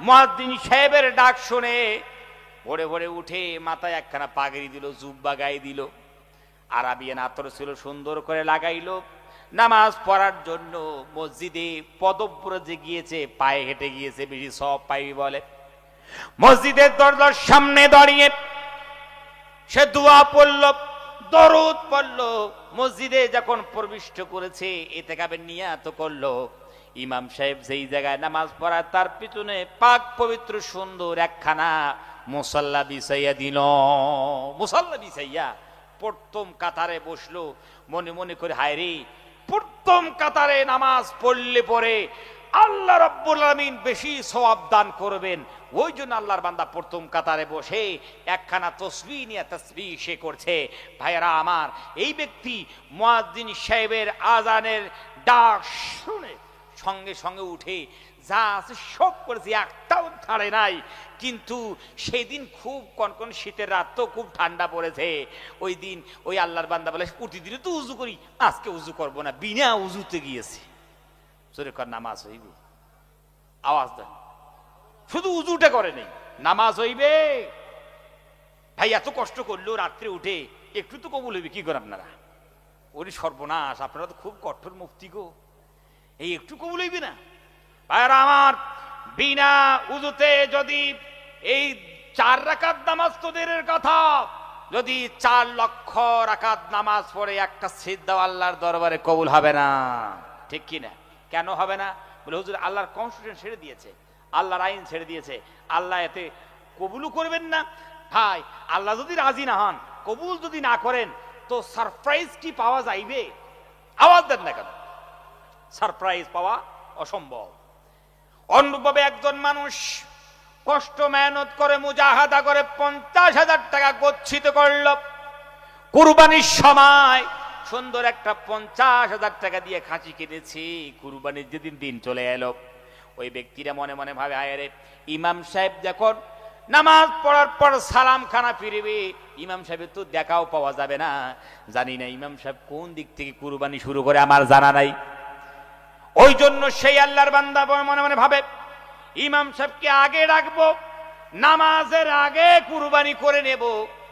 B: মুয়াজ্জিন সাহেবের ডাক শুনে ভোরে ভোরে উঠে মাথায় একখানা পাগড়ি দিল, জুব্বা গায়ে দিল, আরাবিয়ান আতর ছিল সুন্দর করে লাগাইলো, নামাজ পড়ার জন্য মসজিদে পদব্রজে গিয়েছে, পায়ে হেঁটে গিয়েছে, বেশি সব পাই বলে। মসজিদের দরজার সামনে দাঁড়িয়ে সে দোয়া পড়ল, দরুদ পড়ল। মসজিদে যখন প্রবিষ্ট করেছে, ইতিকাফের নিয়াত করলো। ইমাম সাহেব যেই জায়গায় নামাজ পড়ায় তার পিছনে পাক পবিত্র সুন্দর একখানা মুসাল্লা বিছাইয়া দিল। মুসাল্লা বিছাইয়া প্রথম কাতারে বসলো। মনে মনে করে, হায় রে, প্রথম কাতারে নামাজ পড়লে পরে আল্লাহ রাব্বুল আলামিন বেশি সওয়াব দান করবেন। ওই জন্য আল্লাহর বান্দা প্রথম কাতারে বসে একখানা তাসবিহ নিয়ে তাসবিহ সে করছে। ভাইরা আমার, এই ব্যক্তি মুয়াজ্জিন সাহেবের আজানের ডাক শুনে সঙ্গে সঙ্গে উঠে যা আছে সব করেছে, একটাও ছাড়ে নাই। কিন্তু সেদিন খুব কনকন শীতের রাত, তো খুব ঠান্ডা পড়েছে। ওই দিন ওই আল্লাহর বান্দা বলে, প্রতিদিন তো উজু করি, আজকে উজু করব না, বিনা উজুতে গিয়েছে। জোরে কর, নামাজ হইবে? আওয়াজ দেন। শুধু উজুটা করে নেই, নামাজ হইবে? ভাই এত কষ্ট করলো রাত্রে উঠে, একটু তো কবুল হইবে? কি করে আপনারা? ওরে সর্বনাশ, আপনারা তো খুব কঠোর মুফতি গো, এই একটু কবুল হইবে না? ভাইরা আমার, বিনা উজুতে যদি এই 4 রাকাত নামাজ তোদের কথা, যদি 4 লক্ষ রাকাত নামাজ পড়ে একটা সিজদা আল্লাহর দরবারে কবুল হবে না। ঠিক কি না? কেন হবে না? বলে হুজুর আল্লাহর কনস্টিটিউশন ছেড়ে দিয়েছে, আল্লাহর আইন ছেড়ে দিয়েছে, আল্লাহ এতে কবুলও করবেন না। ভাই, আল্লাহ যদি রাজি না হন, কবুল যদি না করেন, তো সারপ্রাইজ কি পাওয়া যাইবে? আওয়াজ দেন না কেন? সারপ্রাইজ পাওয়া অসম্ভব। অনুরূপভাবে একজন মানুষ কষ্ট মেহনত করে মুজাহাদা করে 50,000 টাকা গচ্ছিত করল, কুরবানির সময় সুন্দর একটা 50,000 টাকা দিয়ে খাসি কিনেছি, কুরবানির যেদিন দিন চলে এলো, ওই ব্যক্তিরা মনে মনে ভাবে, আরে ইমাম সাহেব যখন নামাজ পড়ার পর সালাম খানা ফিরবে, ইমাম সাহেবের তো দেখাও পাওয়া যাবে না, জানি না ইমাম সাহেব কোন দিক থেকে কুরবানি শুরু করে, আমার জানা নাই। ওই জন্য সেই আল্লাহর বান্দা মনে মনে ভাবে, ইমাম সাহেবকে আগে রাখবো, নামাজের আগে কুরবানি করে নেব,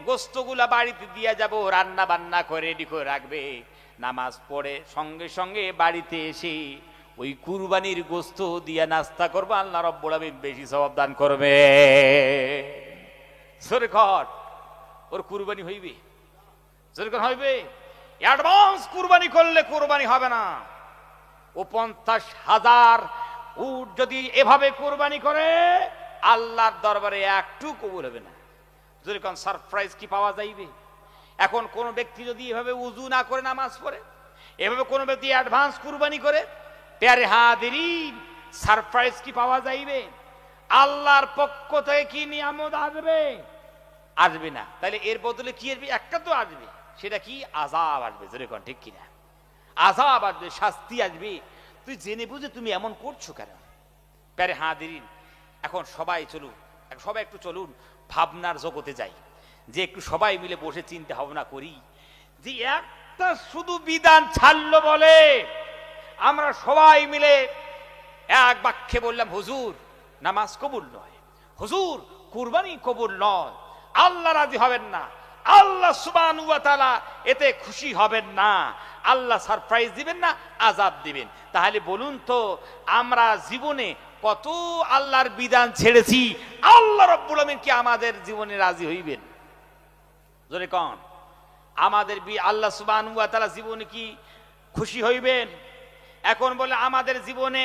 B: গোস্তগুলা বাড়িতে দিয়ে যাব, রান্না বান্না করে রেডি করে রাখবে, নামাজ পড়ে সঙ্গে সঙ্গে বাড়িতে এসে ওই কুরবানির গোস্ত দিয়ে নাস্তা করবো, আল্লাহ রাব্বুল আলামিন বেশি সওয়াব দান করবে। সরকার ওর কুরবানি হইবে, সরকার হইবে। অ্যাডভান্স কুরবানি করলে কুরবানি হবে না। ও 50,000 উট যদি এভাবে কুরবানি করে, আল্লাহর দরবারে একটু কবুল হবে না। যদি কোন সারপ্রাইজ কি পাওয়া যাইবে? এখন কোন ব্যক্তি যদি এভাবে উযু না করে নামাজ পড়ে, এভাবে কোন ব্যক্তি অ্যাডভান্স কুরবানি করে, প্যারে হাদিরিন, সারপ্রাইজ কি পাওয়া যাইবে? আল্লাহর পক্ষ থেকে কি নিয়ামত আসবে? আসবে না। তাহলে এর বদলে কি আসবে? একটা তো আসবে, সেটা কি? আযাব আসবে। যদি কোন ঠিক কিনা? আযাব আসবে, শাস্তি আসবে। তুই জেনে বুঝে তুমি এমন করছো কেন? প্যারে হাদিরিন, এখন সবাই চলুন, সবাই একটু চলুন ভাবনার জগতে যাই, যে একটু সবাই মিলে বসে চিন্তা ভাবনা করি, যে একটা শুধু বিধান ছাড়লো বলে আমরা সবাই মিলে এক বাক্যে বললাম, হুজুর নামাজ কবুল নয়, হুজুর কুরবানি কবুল নয়, আল্লাহ রাজি হবেন না, আল্লাহ সুবহানাহু ওয়া তাআলা এতে খুশি হবেন না, আল্লাহ সারপ্রাইজ দিবেন না, আযাব দিবেন। তাহলে বলুন তো, আমরা জীবনে কত আল্লাহর বিধান ছেড়েছি, আল্লাহ রাব্বুল আলামিন কি আমাদের জীবনে রাজি হইবেন? জোরে কোন, আমাদের আল্লাহ সুবহানাহু ওয়া তাআলা জীবনে কি খুশি হইবেন? এখন বলে আমাদের জীবনে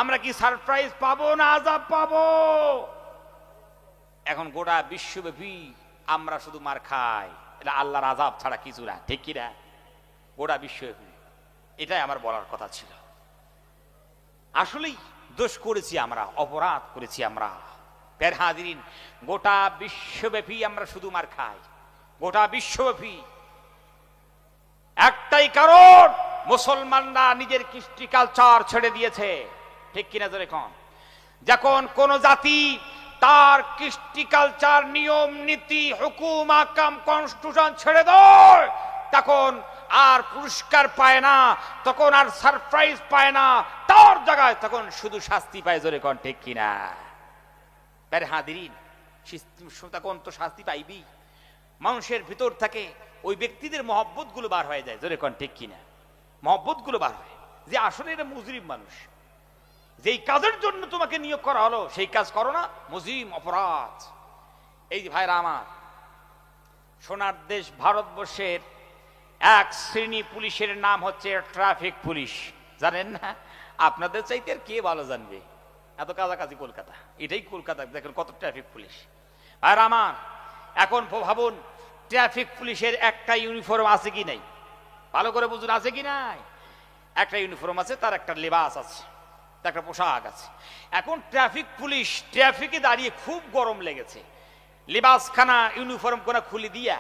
B: আমরা কি সারপ্রাইজ পাবো না আযাব পাবো? এখন গোটা বিশ্বব্যাপী আমরা শুধু মার খাই, এটা আল্লাহর আযাব ছাড়া কিছু না, ঠিক কি না? গোটা বিশ্বব্যাপী। এটাই আমার বলার কথা ছিল। আসলেই দোষ করেছি আমরা, অপরাধ করেছি আমরা। প্যারে হাদিরিন, গোটা বিশ্বব্যাপী আমরা শুধু মার খাই, গোটা বিশ্বব্যাপী। একটাই কারণ, মুসলমানরা নিজের কৃষ্টি কালচার ছেড়ে দিয়েছে, ঠিক কিনা জোরে কোন? যখন কোন জাতি তার কৃষ্টি কালচার, নিয়ম নীতি, হুকুম আহকাম, কনস্টিটিউশন ছেড়ে দেয়, তখন আর পুরস্কার পায় না, তখন আর সারপ্রাইজ পায় না, তার জায়গায় তখন শুধু শাস্তি পায়। জোরে কোন ঠিক কিনা? প্যারে হাদিরিন, তখন তো শাস্তি পাইবি। মানুষের ভিতর থেকে ওই ব্যক্তিদের মহব্বত গুলো বার হয়ে যায়। জোরে কোন ঠিক কিনা? মহব্বত গুলো বার হয়, যে আসলে এটা মুজরিম মানুষ, যেই কাজের জন্য তোমাকে নিয়োগ করা হলো সেই কাজ করো না, মুজরিম, অপরাধ। এই যে ভাইরা আমার, সোনার দেশ ভারতবর্ষের এক শ্রেণী পুলিশের নাম হচ্ছে ট্রাফিক পুলিশ। জানেন না? আপনাদের চাইতে আর কে ভালো জানবে, এত কাছাকাছি কলকাতা, এটাই কলকাতা, দেখেন কত ট্রাফিক পুলিশ। আর আমার এখন ভাবুন, ট্রাফিক পুলিশের একটা ইউনিফর্ম আছে কি নাই? ভালো করে বুঝুন, আছে কি নাই? একটা ইউনিফর্ম আছে, তার একটা লেবাস আছে, তার একটা পোশাক আছে। এখন ট্রাফিক পুলিশ ট্রাফিকে দাঁড়িয়ে খুব গরম লেগেছে, লেবাসখানা ইউনিফর্ম কোনা খুলে দিয়া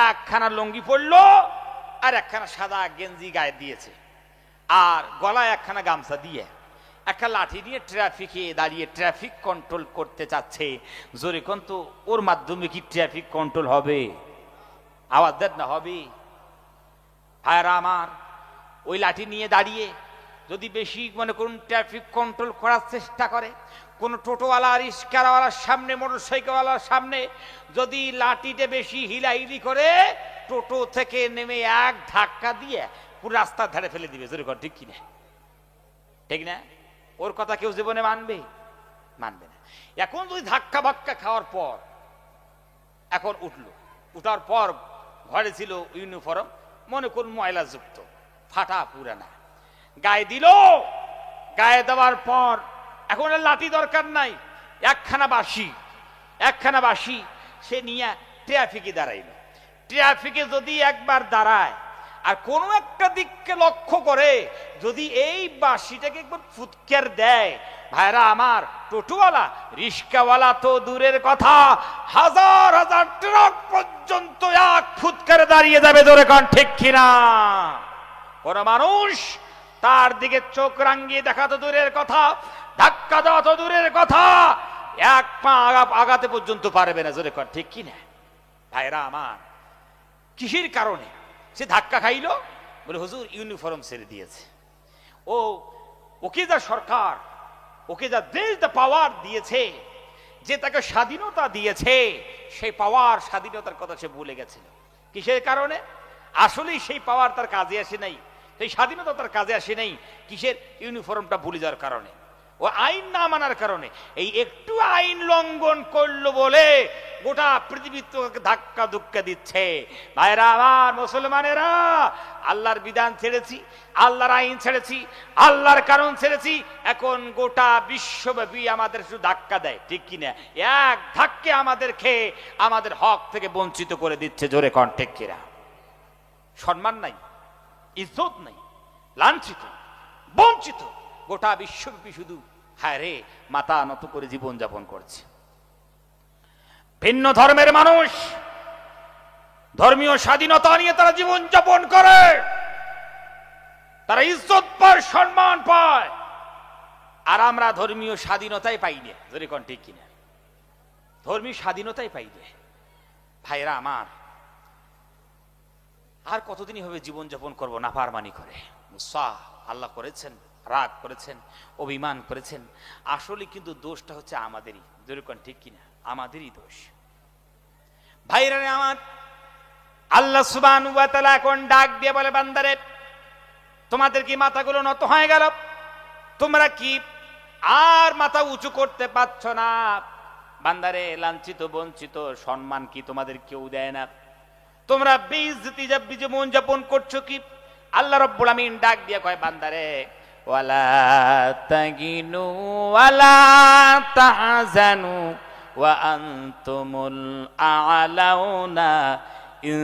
B: একখানা লুঙ্গি পরলো আর একখানা সাদা গেঞ্জি গায়ে দিয়েছে, আর গলায় একখানা গামছা দিয়ে একটা লাঠি নিয়ে ট্রাফিকে দাঁড়িয়ে ট্রাফিক কন্ট্রোল করতে চাচ্ছে। জোরে কোন তো, ওর মাধ্যমে কি ট্রাফিক কন্ট্রোল হবে? আওয়াজ দেন না, হবে? ভাইরা আমার, ওই লাঠি নিয়ে দাঁড়িয়ে যদি বেশি মনে করুন ট্রাফিক কন্ট্রোল করার চেষ্টা করে, কোন টোটোওয়ালা, রিক্সাওয়ালার সামনে, মোটরসাইকেলওয়ালার সামনে যদি লাঠিতে বেশি হিলাহিলি করে, টোটো থেকে নেমে এক ধাক্কা দিয়ে পুরো রাস্তার ধারে ফেলে দিবে। জোরে কর ঠিক কিনা? ঠিক না? ওর কথা কেউ জীবনে মানবে? মানবে না। এখন যদি ধাক্কা বাক্কা খাওয়ার পর, এখন উঠার পর ঘরে ছিল ইউনিফর্ম, মনে করুন ময়লা যুক্ত, ফাটা পুরানা, গায়ে দিল, গায়ে দেওয়ার পর এখন লাঠি দরকার নাই, একখানা বাঁশি সে নিয়ে ট্রাফিকে দাঁড়াইল। ট্রাফিকে যদি একবার দাঁড়ায় আর কোনো একটা দিককে লক্ষ্য করে, যদি এই বাঁশিটাকে একবার ফুৎকার দেয়, ভাইরা আমার, টোটোওয়ালা রিস্কাওয়ালা তো দূরের কথা, হাজার হাজার ট্রাক পর্যন্ত এক ফুৎকারে দাঁড়িয়ে যাবে, জোরে কোন ঠিক কিনা? কোন মানুষ তার দিকে চোখ রাঙিয়ে দেখা তো দূরের কথা, ধাক্কা দেওয়া তো দূরের কথা, এক পা আগাতে পর্যন্ত পারবে না, জোরে কোন ঠিক কিনা? ভাইরা আমার, কিসের কারণে সে ধাক্কা খাইলো? বলে হুজুর ইউনিফর্ম ছেড়ে দিয়েছে। ওকে যা সরকার, ওকে যা দেশ দা পাওয়ার দিয়েছে, যে তাকে স্বাধীনতা দিয়েছে, সেই পাওয়ার স্বাধীনতার কথা সে ভুলে গেছিল। কিসের কারণে? আসলেই সেই পাওয়ার তার কাজে আসে নাই, সেই স্বাধীনতা তার কাজে আসে নাই। কিসের? ইউনিফর্মটা ভুলে যাওয়ার কারণে, ও আইন না মানার কারণে। এই একটু আইন লঙ্ঘন করলো বলে গোটা পৃথিবী তোকে ধাক্কা ধুক্কা দিচ্ছে। ভাইরা আমার, মুসলমানেরা, আল্লাহর বিধান ছেড়েছি, আল্লাহর আইন ছেড়েছি, আল্লাহর কারণ ছেড়েছি, এখন গোটা বিশ্বব্যাপী আমাদের শুধু ধাক্কা দেয়, ঠিক কিনা? এক ধাক্কে আমাদের খেয়ে আমাদের হক থেকে বঞ্চিত করে দিচ্ছে, জোরে কোন ঠিক কিনা? সম্মান নাই, ইজ্জত নাই, লাঞ্ছিত, বঞ্চিত গোটা বিশ্বব্যাপী শুধু হায় রে মাথা নত করে জীবন যাপন করছে। ভিন্ন ধর্মের মানুষ ধর্মীয় স্বাধীনতা নিয়ে তারা জীবন যাপন করে, তারা ইজ্জত পায়, সম্মান পায়, আর আমরা ধর্মীয় স্বাধীনতাই পাই না, যদি কোন ঠিক কিনা? ধর্মীয় স্বাধীনতাই পাই না। ভাইরা আমার, আর কতদিনই হবে জীবন যাপন করবো নাফরমানি করে? মুসা আল্লাহ করেছেন, রাগ করেছেন, অভিমান করেছেন। আসলে কিন্তু দোষটা হচ্ছে আমাদেরই, যেরকম ঠিক কিনা? আমাদেরই দোষ। ভাইরা আমার, আল্লাহ সুবহানাহু ওয়া তাআলা এখন ডাক দিয়ে বলে, বান্দারে, তোমাদের কি মাথাগুলো নত হয়ে গেল? তোমরা কি আর মাথা উঁচু করতে পারছো না? বান্দারে, লাঞ্ছিত বঞ্চিত সম্মান কি তোমাদের কেউ দেয় না? তোমরা বেইজ্জতি জীবন যাপন করছো কি? আল্লাহ রাব্বুল আমিন ডাক দিয়ে কয়, বান্দারে, ওয়ালা তাগিনু ওয়ালা তাহজানু ওয়া আনতুমুল আ'লাউনা ইন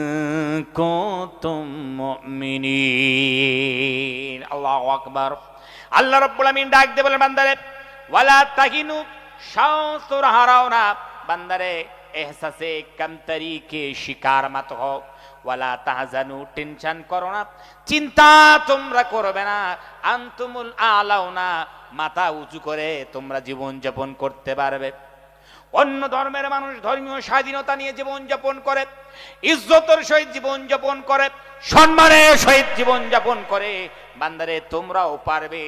B: কুনতুম মুমিনিন। আল্লাহু আকবার। আল্লাহ রাব্বুল আমিন ডাক দিয়ে বলেন, বান্দারে, ওয়ালা তাগিনু, সাহস হারাও না। বান্দারে, এহসাসে কমতরি কে শিকার মত হও। ওয়ালা তাহজানু, টেনশন করো না, চিন্তা তোমরা করবে না। আনতুমুল আ'লাউনা, মাথা উঁচু করে তোমরা জীবন যাপন করতে পারবে। অন্য ধর্মের মানুষ ধর্মীয় স্বাধীনতা নিয়ে জীবন যাপন করে, ইজ্জতের সহিত জীবন যাপন করে, সম্মানের সহিত জীবন যাপন করে। বান্দারে, তোমরাও পারবে,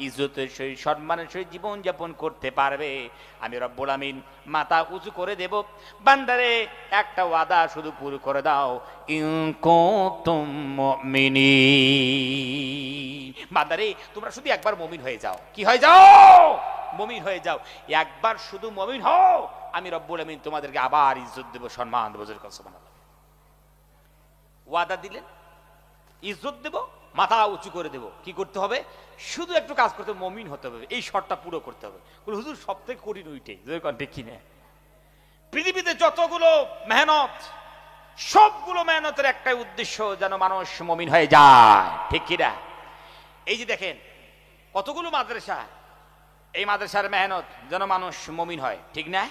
B: ইজ্জতের সহিত সম্মানের সহিত জীবন যাপন করতে পারবে। আমি রব্বুল আমিন মাথা উঁচু করে দেব। বান্দারে, একটা ওয়াদা শুধু পুরো করে দাও, ইন কুনতুম মুমিনিন। বান্দারে, তোমরা শুধু একবার মুমিন হয়ে যাও। কি হয়ে যাও? মুমিন হয়ে যাও। একবার শুধু মুমিন হও, আমি রব্বুল আমিন তোমাদেরকে আবার ইজ্জত দেব, সম্মান দেব। সুবহানাল্লাহ। ওয়াদা দিলেন, ইজ্জত দেব, মাথা উঁচু করে দেব। কি করতে হবে? শুধু একটু কাজ করতে, মুমিন হতে হবে। এই শর্তটা পুরো করতে হবে। হুজুর, সবথেকে কঠিন ওইটাই, ঠিক কিনা? পৃথিবীতে যতগুলো মেহনত, সবগুলো মেহনতের একটাই উদ্দেশ্য, যেন মানুষ মুমিন হয়ে যায়, ঠিক কিনা? এই যে দেখেন কতগুলো মাদ্রাসা, এই মাদ্রাসার মেহনত যেন মানুষ মুমিন হয়, ঠিক না?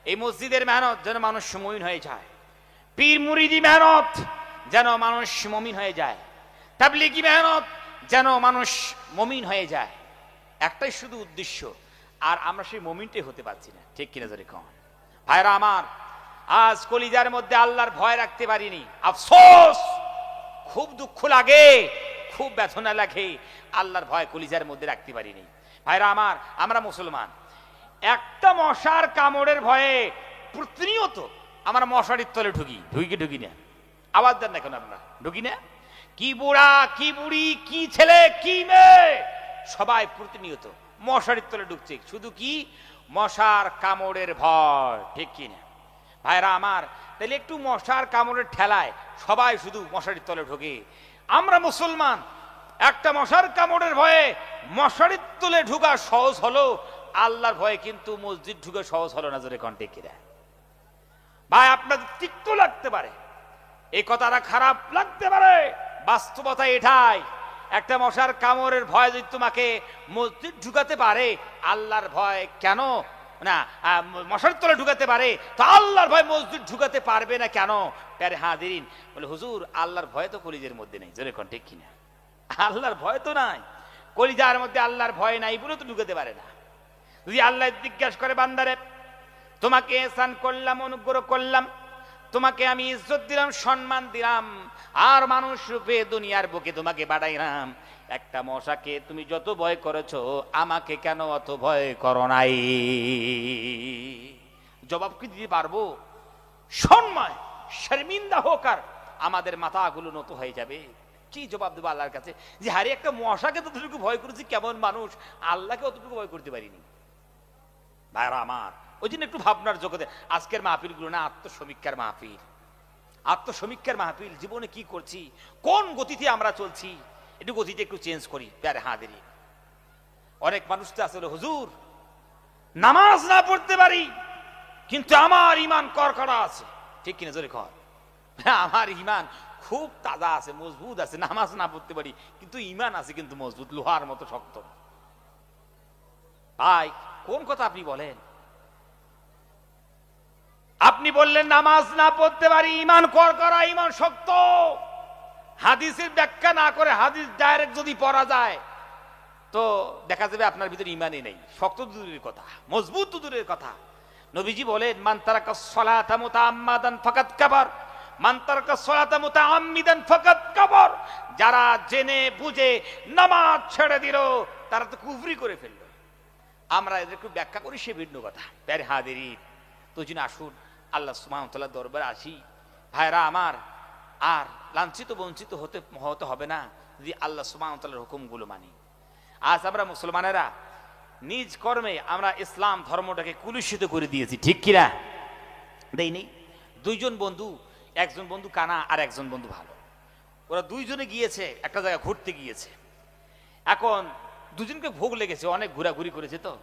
B: এই মসজিদের মেহনত যেন মানুষ মুমিন হয়ে যায়। পীর মুরিদি মেহনত যেন মানুষ মুমিন হয়ে যায়। তাবলীগী মেহনত যেন মানুষ মুমিন হয়ে যায়। একটাই শুধু উদ্দেশ্য, আর আমরা সেই মুমিনটাই হতে পারছি না, ঠিক কিনা? যদি কন ভাইরা আমার, আজ কলিজার মধ্যে আল্লাহর ভয় রাখতে পারিনি। আফসোস, খুব দুঃখ লাগে, খুব ব্যথনা লাগে, আল্লাহর ভয় কলিজার মধ্যে রাখতে পারিনি। ভাইরা আমার, আমরা মুসলমান, একটা মশার কামড়ের ভয়ে প্রতিনিয়ত আমরা মশারির তলে ঢুকি না? আওয়াজ দেন না কেন? আমরা ঢুকি না? কি বুড়া, কি বুড়ি, কি ছেলে, কি মেয়ে, সবাই প্রতিনিয়ত মশারির তলে ঢুকছে। শুধু কি? মশার কামড়ের ভয়, ঠিক কিনা? ভাইরা আমার, তাহলে একটু মশার কামড়ের ঠেলায় সবাই শুধু মশারির তলে ঢোকে। আমরা মুসলমান, একটা মশার কামড়ের ভয়ে মশারির তলে ঢুকা সহজ হলো, আল্লাহর ভয়ে কিন্তু মসজিদ ঢুকে সহজ হলো না। জোরে কোন ঠিক কিনা? ভাই, আপনাদের তিক্ত লাগতে পারে, এই কথাটা খারাপ লাগতে পারে, বাস্তবতা এটাই। একটা মশার কামড়ের ভয় যদি তোমাকে মসজিদ ঢুকাতে পারে, আল্লাহর ভয় কেন না মশার তলে ঢুকাতে পারে, তো আল্লাহর ভয় মসজিদ ঢুকাতে পারবে না কেন? প্যারে হাজিরিন, বলে হুজুর আল্লাহর ভয় তো কলিজের মধ্যে নেই। জোরে কোন ঠিক কিনা? আল্লাহর ভয় তো নাই, কলিজার মধ্যে আল্লাহর ভয় নাই বলে তো ঢুকাতে পারে না। যদি আল্লাহ জিজ্ঞাসা করে, বান্দারে তোমাকে এহসান করলাম, অনুগ্রহ করলাম, তোমাকে আমি ইজ্জত দিলাম, সম্মান দিলাম, আর মানুষ রূপে দুনিয়ার বুকে তোমাকে বাড়াইলাম, একটা মশাকে তুমি যত ভয় করেছো আমাকে কেন অত ভয় করো নাই? জবাব কি দিতে পারবো? সম্মান শর্মিন্দা হোক আর আমাদের মাথাগুলো নত হয়ে যাবে। কি জবাব দেবো আল্লাহর কাছে যে হারে একটা মশাকে ততটুকু ভয় করেছি, কেমন মানুষ আল্লাহকে অতটুকু ভয় করতে পারিনি? ভাইরা আমার, ওই জন্য একটু ভাবনার জগতে আজকের মাহফিল গুলো না আত্মসমীক্ষার মাহফিল, আত্মসমীক্ষার মাহফিল। জীবনে কি করছি, কোন গতিতে আমরা চলছি, একটু গতিতে একটু চেঞ্জ করি। প্যারে হাদেরি অনেক মানুষ তো আসলে হুজুর নামাজ না পড়তে পারি কিন্তু আমার ইমান করকড়া আছে। ঠিক কিনা? জোরে কর। আমার ইমান খুব তাজা আছে, মজবুত আছে, নামাজ না পড়তে পারি কিন্তু ইমান আছে কিন্তু মজবুত, লোহার মতো শক্ত। ভাই কোন কথা আপনি বলেন? আপনি বললেন নামাজ না পড়তে পারি, ইমান করকড়া, ইমান শক্ত। হাদিসের ব্যাখ্যা না করে হাদিস ডাইরেক্ট যদি পড়া যায় তো দেখা যাবে আপনার ভিতরে ইমানই নেই। শক্ত দূরের কথা, মজবুত দূরের কথা। নবীজি বলেন, মান তারাকা সলাতা মুতাআম্মাদান ফাকাত কাফার, মান তারাকা সলাতা মুতাআম্মিদান ফাকাত কাফার। যারা জেনে বুঝে নামাজ ছেড়ে দিল তারা তো কুফরি করে ফেলল। আমরা এদেরকে ব্যাখ্যা করি সে ভিন্ন কথা। প্যারে হাদিরিন, তো জন্য আসুন আল্লাহ সুবহানাহু ওয়া তাআলার দরবারে আসি। ভাইরা আমার, আর লাঞ্ছিত বঞ্চিত হতে হবে না যদি আল্লাহ সুবহানাহু ওয়া তাআলার হুকুমগুলো মানি। আজ আমরা মুসলমানেরা নিজ কর্মে আমরা ইসলাম ধর্মটাকে কুলুষিত করে দিয়েছি। ঠিক কিনা? দেইনি? দুইজন বন্ধু, একজন বন্ধু কানা আর একজন বন্ধু ভালো, ওরা দুইজনে গিয়েছে একটা জায়গায় ঘুরতে গিয়েছে। এখন দুজনকে ভোগ লেগেছে, অনেক ঘোরাঘুরি করেছে। তো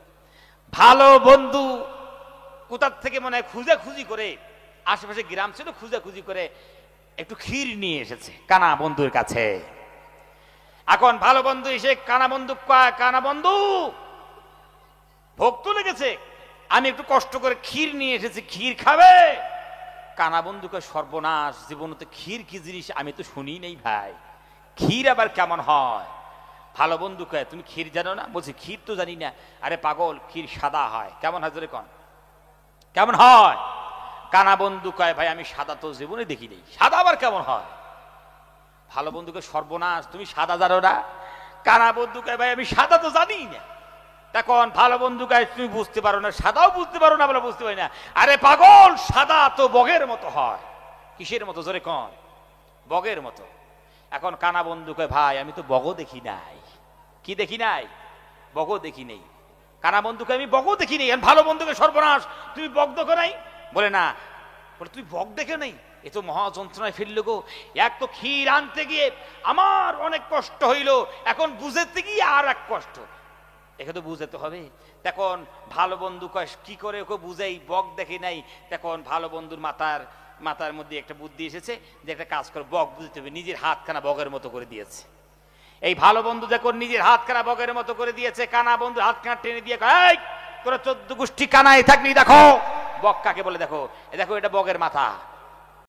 B: ভালো বন্ধু কোথার থেকে মনে হয় খুঁজাখুঁজি করে, আশেপাশে গ্রাম ছিল, খুঁজাখুঁজি করে একটু ক্ষীর নিয়ে এসেছে কানা বন্ধুর কাছে। এখন ভালো বন্ধু এসে কানা বন্ধু কয়, কানা বন্ধু ভোগ তো লেগেছে, আমি একটু কষ্ট করে ক্ষীর নিয়ে এসেছি, ক্ষীর খাবে? কানা বন্ধুকে সর্বনাশ, জীবনে ক্ষীর কি জিনিস আমি তো শুনি নেই ভাই, ক্ষীর আবার কেমন হয়? ভালো বন্ধু কয়, তুমি ক্ষীর জানো না? বলছি ক্ষীর তো জানি না। আরে পাগল, ক্ষীর সাদা হয়। কেমন হয় জোরে কন, কেমন হয়? কানা বন্ধু কয়, ভাই আমি সাদা তো জীবনে দেখি নেই, সাদা আবার কেমন হয়? ভালো বন্ধুকে সর্বনাশ, তুমি সাদা জানো না? কানা বন্ধু কয়, ভাই আমি সাদা তো জানি না। তখন ভালো বন্ধু কয়, তুমি বুঝতে পারো না, সাদাও বুঝতে পারো না? বলে বুঝতে পারি না। আরে পাগল, সাদা তো বগের মতো হয়। কিসের মতো জোরে কন? বগের মতো। এখন কানা বন্ধু কয়, ভাই আমি তো বগও দেখি নাই। কি দেখি নাই? বগও দেখি নেই। কানা বন্ধুকে আমি বগও দেখি নেই। ভালো বন্ধুকে সর্বনাশ, তুমি বগ দেখো নাই? বলে না। বলে তুই বগ দেখে নেই? এ তো মহা যন্ত্রণায় ফেললো গো। এক তো ক্ষীর আনতে গিয়ে আমার অনেক কষ্ট হইল, এখন বুঝাতে গিয়ে আর এক কষ্ট, একে তো বুঝাতে হবে। তখন ভালো বন্ধু কয়, কি করে ওকে বুঝাই, বগ দেখে নাই। তখন ভালো বন্ধুর মাথার মধ্যে একটা বুদ্ধি এসেছে যে একটা কাজ করে, বগ বুঝতে হবে। নিজের হাতখানা বগের মতো করে দিয়েছে। এই ভালো বন্ধু যখন নিজের হাতখানা বগের মতো করে দিয়েছে, কানা বন্ধু হাতখানা টেনে দিয়ে কয়, তোরা 14 গোষ্ঠী কানায় থাকলি, দেখো বগ কাকে বলে, দেখো এ দেখো এটা বগের মাথা।